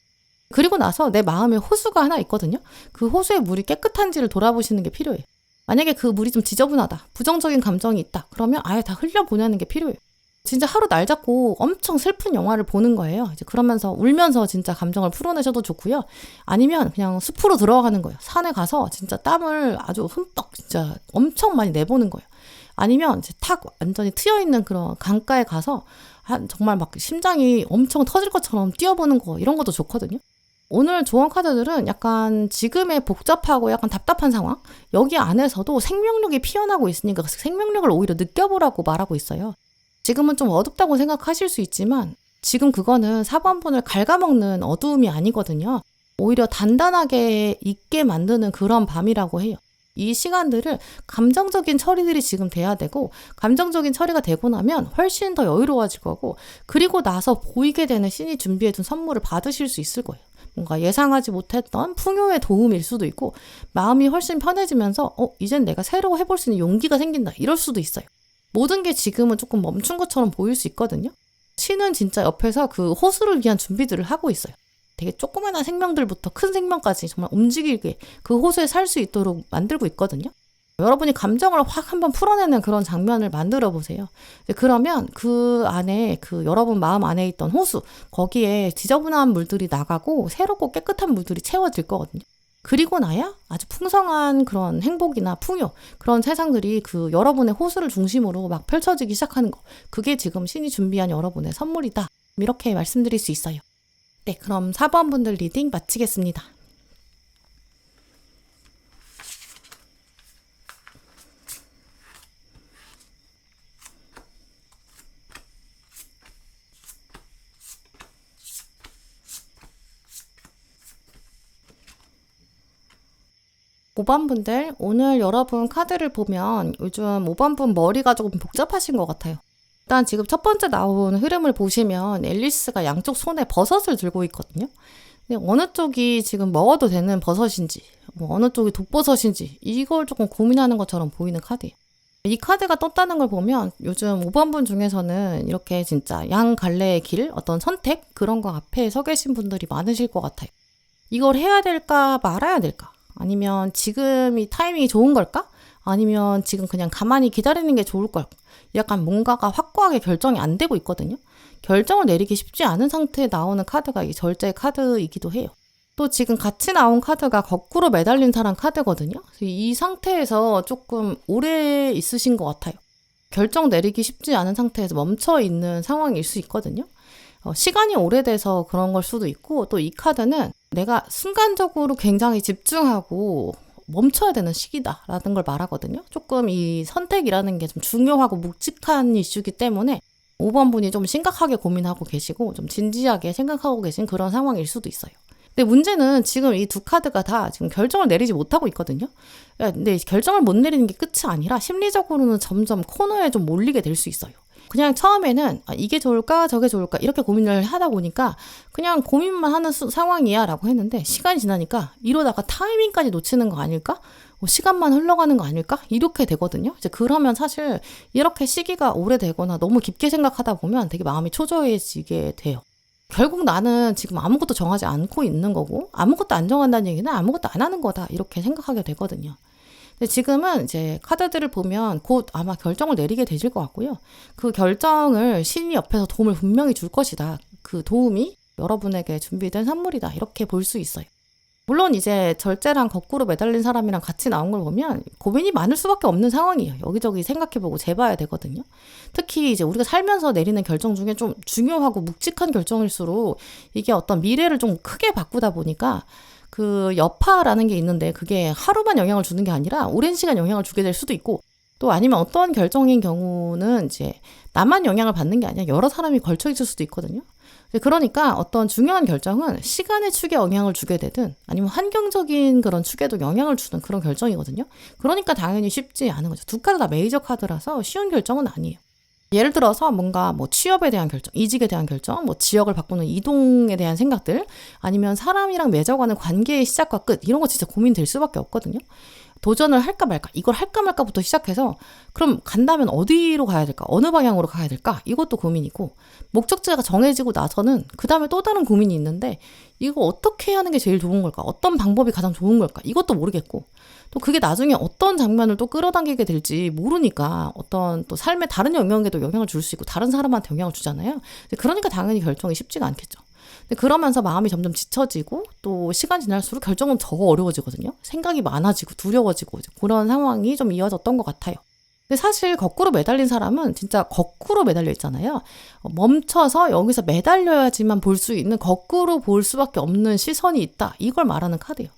그리고 나서 내 마음에 호수가 하나 있거든요. 그 호수의 물이 깨끗한지를 돌아보시는 게 필요해요. 만약에 그 물이 좀 지저분하다, 부정적인 감정이 있다, 그러면 아예 다 흘려보내는 게 필요해요. 진짜 하루 날 잡고 엄청 슬픈 영화를 보는 거예요. 이제 그러면서 울면서 진짜 감정을 풀어내셔도 좋고요. 아니면 그냥 숲으로 들어가는 거예요. 산에 가서 진짜 땀을 아주 흠뻑 진짜 엄청 많이 내보는 거예요. 아니면 이제 탁 완전히 트여있는 그런 강가에 가서 정말 막 심장이 엄청 터질 것처럼 뛰어보는 거 이런 것도 좋거든요. 오늘 조언 카드들은 약간 지금의 복잡하고 약간 답답한 상황, 여기 안에서도 생명력이 피어나고 있으니까 그 생명력을 오히려 느껴보라고 말하고 있어요. 지금은 좀 어둡다고 생각하실 수 있지만 지금 그거는 4번분을 갉아먹는 어두움이 아니거든요. 오히려 단단하게 있게 만드는 그런 밤이라고 해요. 이 시간들을 감정적인 처리들이 지금 돼야 되고, 감정적인 처리가 되고 나면 훨씬 더 여유로워질 거고, 그리고 나서 보이게 되는 신이 준비해둔 선물을 받으실 수 있을 거예요. 뭔가 예상하지 못했던 풍요의 도움일 수도 있고, 마음이 훨씬 편해지면서 이젠 내가 새로 해볼 수 있는 용기가 생긴다 이럴 수도 있어요. 모든 게 지금은 조금 멈춘 것처럼 보일 수 있거든요. 신은 진짜 옆에서 그 호수를 위한 준비들을 하고 있어요. 되게 조그마한 생명들부터 큰 생명까지 정말 움직이게 그 호수에 살 수 있도록 만들고 있거든요. 여러분이 감정을 확 한번 풀어내는 그런 장면을 만들어 보세요. 그러면 그 안에 그 여러분 마음 안에 있던 호수, 거기에 지저분한 물들이 나가고 새롭고 깨끗한 물들이 채워질 거거든요. 그리고 나야 아주 풍성한 그런 행복이나 풍요, 그런 세상들이 그 여러분의 호수를 중심으로 막 펼쳐지기 시작하는 거. 그게 지금 신이 준비한 여러분의 선물이다. 이렇게 말씀드릴 수 있어요. 네, 그럼 4번 분들 리딩 마치겠습니다. 오 번 분들, 오늘 여러분 카드를 보면 요즘 5번 분 머리가 조금 복잡하신 것 같아요. 일단 지금 첫 번째 나온 흐름을 보시면 앨리스가 양쪽 손에 버섯을 들고 있거든요. 근데 어느 쪽이 지금 먹어도 되는 버섯인지, 어느 쪽이 독버섯인지 이걸 조금 고민하는 것처럼 보이는 카드예요. 이 카드가 떴다는 걸 보면 요즘 5번분 중에서는 이렇게 진짜 양갈래의 길, 어떤 선택 그런 거 앞에 서 계신 분들이 많으실 것 같아요. 이걸 해야 될까 말아야 될까? 아니면 지금 이 타이밍이 좋은 걸까? 아니면 지금 그냥 가만히 기다리는 게 좋을 걸까? 약간 뭔가가 확고하게 결정이 안 되고 있거든요. 결정을 내리기 쉽지 않은 상태에 나오는 카드가 이 절제 카드이기도 해요. 또 지금 같이 나온 카드가 거꾸로 매달린 사람 카드거든요. 그래서 이 상태에서 조금 오래 있으신 것 같아요. 결정 내리기 쉽지 않은 상태에서 멈춰 있는 상황일 수 있거든요. 시간이 오래돼서 그런 걸 수도 있고, 또 이 카드는 내가 순간적으로 굉장히 집중하고 멈춰야 되는 시기다라는 걸 말하거든요. 조금 이 선택이라는 게 좀 중요하고 묵직한 이슈이기 때문에 5번 분이 좀 심각하게 고민하고 계시고 좀 진지하게 생각하고 계신 그런 상황일 수도 있어요. 근데 문제는 지금 이 두 카드가 다 지금 결정을 내리지 못하고 있거든요. 근데 결정을 못 내리는 게 끝이 아니라 심리적으로는 점점 코너에 좀 몰리게 될 수 있어요. 그냥 처음에는 이게 좋을까 저게 좋을까 이렇게 고민을 하다 보니까 그냥 고민만 하는 상황이야 라고 했는데, 시간이 지나니까 이러다가 타이밍까지 놓치는 거 아닐까? 시간만 흘러가는 거 아닐까? 이렇게 되거든요. 이제 그러면 사실 이렇게 시기가 오래되거나 너무 깊게 생각하다 보면 되게 마음이 초조해지게 돼요. 결국 나는 지금 아무것도 정하지 않고 있는 거고, 아무것도 안 정한다는 얘기는 아무것도 안 하는 거다 이렇게 생각하게 되거든요. 근데 지금은 이제 카드들을 보면 곧 아마 결정을 내리게 되실 것 같고요. 그 결정을 신이 옆에서 도움을 분명히 줄 것이다. 그 도움이 여러분에게 준비된 선물이다. 이렇게 볼 수 있어요. 물론 이제 절제랑 거꾸로 매달린 사람이랑 같이 나온 걸 보면 고민이 많을 수밖에 없는 상황이에요. 여기저기 생각해보고 재봐야 되거든요. 특히 이제 우리가 살면서 내리는 결정 중에 좀 중요하고 묵직한 결정일수록 이게 어떤 미래를 좀 크게 바꾸다 보니까 그 여파라는 게 있는데, 그게 하루만 영향을 주는 게 아니라 오랜 시간 영향을 주게 될 수도 있고, 또 아니면 어떤 결정인 경우는 이제 나만 영향을 받는 게 아니라 여러 사람이 걸쳐 있을 수도 있거든요. 그러니까 어떤 중요한 결정은 시간의 축에 영향을 주게 되든 아니면 환경적인 그런 축에도 영향을 주는 그런 결정이거든요. 그러니까 당연히 쉽지 않은 거죠. 두 카드 다 메이저 카드라서 쉬운 결정은 아니에요. 예를 들어서 뭔가 뭐 취업에 대한 결정, 이직에 대한 결정, 뭐 지역을 바꾸는 이동에 대한 생각들, 아니면 사람이랑 맺어가는 관계의 시작과 끝, 이런 거 진짜 고민될 수밖에 없거든요. 도전을 할까 말까, 이걸 할까 말까부터 시작해서 그럼 간다면 어디로 가야 될까, 어느 방향으로 가야 될까, 이것도 고민이고, 목적지가 정해지고 나서는 그 다음에 또 다른 고민이 있는데 이거 어떻게 하는 게 제일 좋은 걸까, 어떤 방법이 가장 좋은 걸까, 이것도 모르겠고, 또 그게 나중에 어떤 장면을 또 끌어당기게 될지 모르니까 어떤 또 삶의 다른 영역에도 영향을 줄 수 있고 다른 사람한테 영향을 주잖아요. 그러니까 당연히 결정이 쉽지가 않겠죠. 근데 그러면서 마음이 점점 지쳐지고 또 시간 지날수록 결정은 더 어려워지거든요. 생각이 많아지고 두려워지고 그런 상황이 좀 이어졌던 것 같아요. 근데 사실 거꾸로 매달린 사람은 진짜 거꾸로 매달려 있잖아요. 멈춰서 여기서 매달려야지만 볼 수 있는, 거꾸로 볼 수밖에 없는 시선이 있다. 이걸 말하는 카드예요.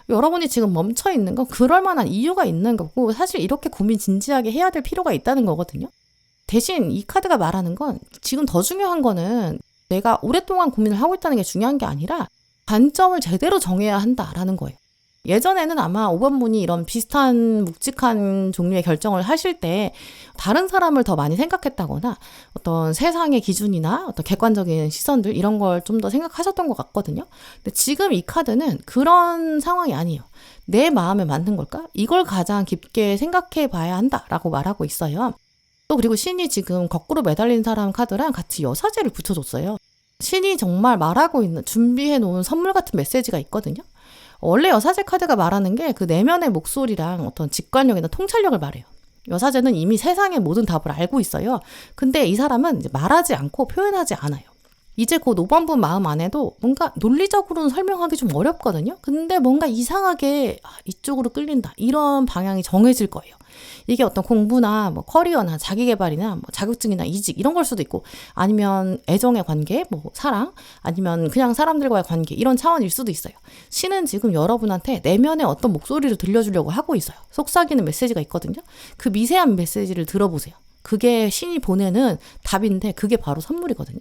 여러분이 지금 멈춰 있는 건 그럴 만한 이유가 있는 거고, 사실 이렇게 고민 진지하게 해야 될 필요가 있다는 거거든요. 대신 이 카드가 말하는 건 지금 더 중요한 거는 내가 오랫동안 고민을 하고 있다는 게 중요한 게 아니라 관점을 제대로 정해야 한다라는 거예요. 예전에는 아마 5번 분이 이런 비슷한 묵직한 종류의 결정을 하실 때 다른 사람을 더 많이 생각했다거나 어떤 세상의 기준이나 어떤 객관적인 시선들 이런 걸 좀 더 생각하셨던 것 같거든요. 근데 지금 이 카드는 그런 상황이 아니에요. 내 마음에 맞는 걸까? 이걸 가장 깊게 생각해 봐야 한다라고 말하고 있어요. 또 그리고 신이 지금 거꾸로 매달린 사람 카드랑 같이 여사제를 붙여줬어요. 신이 정말 말하고 있는, 준비해 놓은 선물 같은 메시지가 있거든요. 원래 여사제 카드가 말하는 게 그 내면의 목소리랑 어떤 직관력이나 통찰력을 말해요. 여사제는 이미 세상의 모든 답을 알고 있어요. 근데 이 사람은 이제 말하지 않고 표현하지 않아요. 이제 곧 5번 분 마음 안에도 뭔가 논리적으로는 설명하기 좀 어렵거든요. 근데 뭔가 이상하게 이쪽으로 끌린다, 이런 방향이 정해질 거예요. 이게 어떤 공부나 뭐 커리어나 자기개발이나 뭐 자격증이나 이직 이런 걸 수도 있고, 아니면 애정의 관계, 뭐 사랑, 아니면 그냥 사람들과의 관계, 이런 차원일 수도 있어요. 신은 지금 여러분한테 내면의 어떤 목소리를 들려주려고 하고 있어요. 속삭이는 메시지가 있거든요. 그 미세한 메시지를 들어보세요. 그게 신이 보내는 답인데 그게 바로 선물이거든요.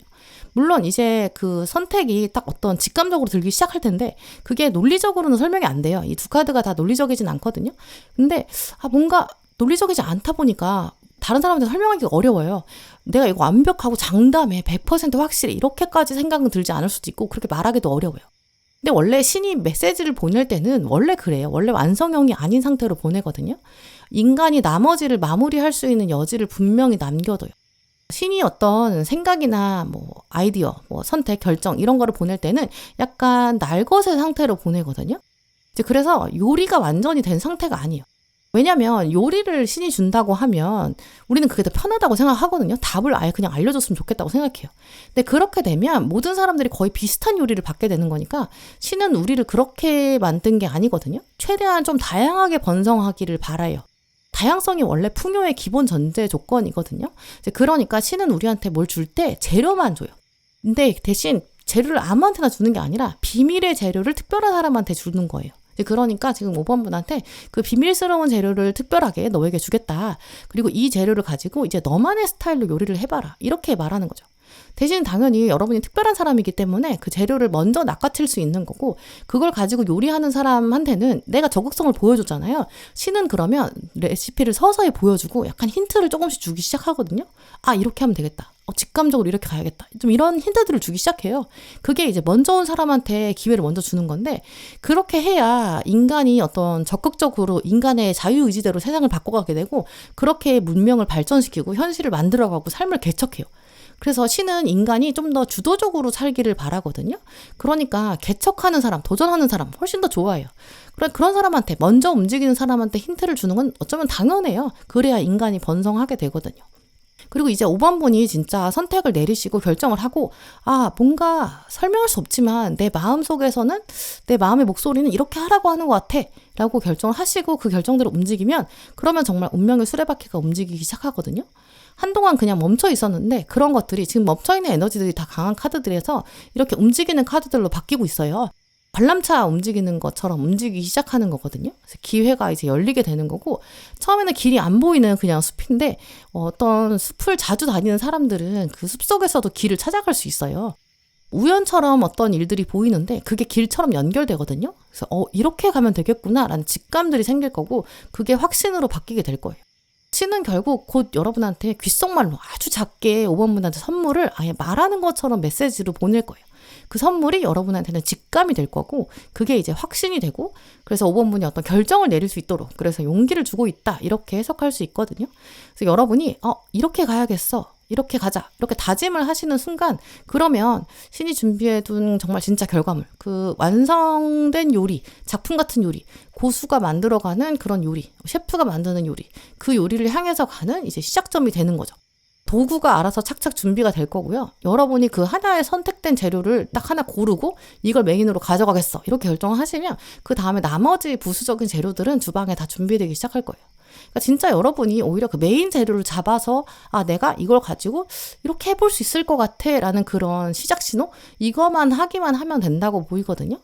물론 이제 그 선택이 딱 어떤 직감적으로 들기 시작할 텐데 그게 논리적으로는 설명이 안 돼요. 이 두 카드가 다 논리적이진 않거든요. 근데 뭔가 논리적이지 않다 보니까 다른 사람한테 설명하기가 어려워요. 내가 이거 완벽하고 장담해 100% 확실해 이렇게까지 생각은 들지 않을 수도 있고 그렇게 말하기도 어려워요. 근데 원래 신이 메시지를 보낼 때는 원래 그래요. 원래 완성형이 아닌 상태로 보내거든요. 인간이 나머지를 마무리할 수 있는 여지를 분명히 남겨둬요. 신이 어떤 생각이나 뭐 아이디어, 뭐 선택, 결정 이런 거를 보낼 때는 약간 날것의 상태로 보내거든요. 이제 그래서 요리가 완전히 된 상태가 아니에요. 왜냐면 요리를 신이 준다고 하면 우리는 그게 더 편하다고 생각하거든요. 답을 아예 그냥 알려줬으면 좋겠다고 생각해요. 근데 그렇게 되면 모든 사람들이 거의 비슷한 요리를 받게 되는 거니까 신은 우리를 그렇게 만든 게 아니거든요. 최대한 좀 다양하게 번성하기를 바라요. 다양성이 원래 풍요의 기본 전제 조건이거든요. 이제 그러니까 신은 우리한테 뭘 줄 때 재료만 줘요. 근데 대신 재료를 아무한테나 주는 게 아니라 비밀의 재료를 특별한 사람한테 주는 거예요. 그러니까 지금 5번 분한테 그 비밀스러운 재료를 특별하게 너에게 주겠다. 그리고 이 재료를 가지고 이제 너만의 스타일로 요리를 해봐라. 이렇게 말하는 거죠. 대신 당연히 여러분이 특별한 사람이기 때문에 그 재료를 먼저 낚아챌 수 있는 거고 그걸 가지고 요리하는 사람한테는 내가 적극성을 보여줬잖아요. 신은 그러면 레시피를 서서히 보여주고 약간 힌트를 조금씩 주기 시작하거든요. 아, 이렇게 하면 되겠다. 직감적으로 이렇게 가야겠다. 좀 이런 힌트들을 주기 시작해요. 그게 이제 먼저 온 사람한테 기회를 먼저 주는 건데 그렇게 해야 인간이 어떤 적극적으로 인간의 자유의지대로 세상을 바꿔가게 되고 그렇게 문명을 발전시키고 현실을 만들어가고 삶을 개척해요. 그래서 신은 인간이 좀 더 주도적으로 살기를 바라거든요. 그러니까 개척하는 사람, 도전하는 사람 훨씬 더 좋아해요. 그런 사람한테 먼저 움직이는 사람한테 힌트를 주는 건 어쩌면 당연해요. 그래야 인간이 번성하게 되거든요. 그리고 이제 5번 분이 진짜 선택을 내리시고 결정을 하고 뭔가 설명할 수 없지만 내 마음속에서는 내 마음의 목소리는 이렇게 하라고 하는 것 같아 라고 결정을 하시고 그 결정대로 움직이면 그러면 정말 운명의 수레바퀴가 움직이기 시작하거든요. 한동안 그냥 멈춰 있었는데 그런 것들이 지금 멈춰있는 에너지들이 다 강한 카드들에서 이렇게 움직이는 카드들로 바뀌고 있어요. 관람차 움직이는 것처럼 움직이기 시작하는 거거든요. 그래서 기회가 이제 열리게 되는 거고 처음에는 길이 안 보이는 그냥 숲인데 어떤 숲을 자주 다니는 사람들은 그 숲속에서도 길을 찾아갈 수 있어요. 우연처럼 어떤 일들이 보이는데 그게 길처럼 연결되거든요. 그래서 이렇게 가면 되겠구나 라는 직감들이 생길 거고 그게 확신으로 바뀌게 될 거예요. 신은 결국 곧 여러분한테 귓속말로 아주 작게 5번 분한테 선물을 아예 말하는 것처럼 메시지로 보낼 거예요. 그 선물이 여러분한테는 직감이 될 거고 그게 이제 확신이 되고 그래서 5번 분이 어떤 결정을 내릴 수 있도록 그래서 용기를 주고 있다 이렇게 해석할 수 있거든요. 그래서 여러분이 이렇게 가야겠어. 이렇게 가자. 이렇게 다짐을 하시는 순간 그러면 신이 준비해둔 정말 진짜 결과물 그 완성된 요리, 작품 같은 요리 고수가 만들어가는 그런 요리, 셰프가 만드는 요리 그 요리를 향해서 가는 이제 시작점이 되는 거죠. 도구가 알아서 착착 준비가 될 거고요. 여러분이 그 하나의 선택된 재료를 딱 하나 고르고 이걸 메인으로 가져가겠어. 이렇게 결정을 하시면 그 다음에 나머지 부수적인 재료들은 주방에 다 준비되기 시작할 거예요. 그러니까 진짜 여러분이 오히려 그 메인 재료를 잡아서 내가 이걸 가지고 이렇게 해볼 수 있을 것 같아 라는 그런 시작 신호? 이거만 하기만 하면 된다고 보이거든요.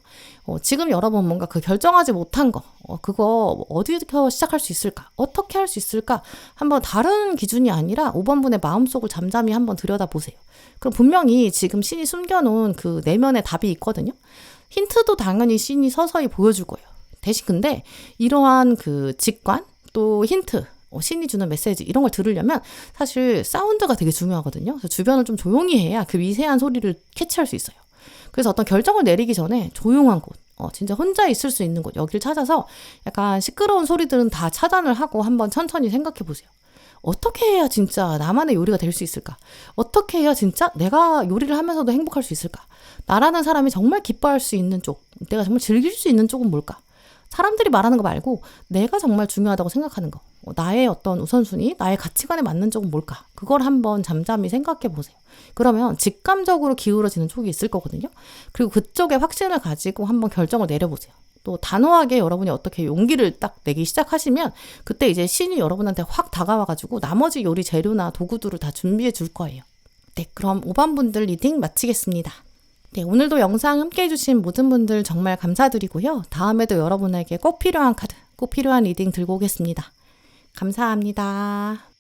지금 여러분 뭔가 그 결정하지 못한 거 그거 어디서 시작할 수 있을까? 어떻게 할 수 있을까? 한번 다른 기준이 아니라 5번 분의 마음속을 잠잠히 한번 들여다보세요. 그럼 분명히 지금 신이 숨겨놓은 그 내면의 답이 있거든요. 힌트도 당연히 신이 서서히 보여줄 거예요. 대신 근데 이러한 그 직관 또 힌트, 신이 주는 메시지 이런 걸 들으려면 사실 사운드가 되게 중요하거든요. 그래서 주변을 좀 조용히 해야 그 미세한 소리를 캐치할 수 있어요. 그래서 어떤 결정을 내리기 전에 조용한 곳, 진짜 혼자 있을 수 있는 곳 여기를 찾아서 약간 시끄러운 소리들은 다 차단을 하고 한번 천천히 생각해 보세요. 어떻게 해야 진짜 나만의 요리가 될 수 있을까? 어떻게 해야 진짜 내가 요리를 하면서도 행복할 수 있을까? 나라는 사람이 정말 기뻐할 수 있는 쪽, 내가 정말 즐길 수 있는 쪽은 뭘까? 사람들이 말하는 거 말고 내가 정말 중요하다고 생각하는 거. 나의 어떤 우선순위, 나의 가치관에 맞는 쪽은 뭘까? 그걸 한번 잠잠히 생각해 보세요. 그러면 직감적으로 기울어지는 쪽이 있을 거거든요. 그리고 그쪽에 확신을 가지고 한번 결정을 내려보세요. 또 단호하게 여러분이 어떻게 용기를 딱 내기 시작하시면 그때 이제 신이 여러분한테 확 다가와가지고 나머지 요리 재료나 도구들을 다 준비해 줄 거예요. 네, 그럼 5번 분들 리딩 마치겠습니다. 네, 오늘도 영상 함께 해주신 모든 분들 정말 감사드리고요. 다음에도 여러분에게 꼭 필요한 카드, 꼭 필요한 리딩 들고 오겠습니다. 감사합니다.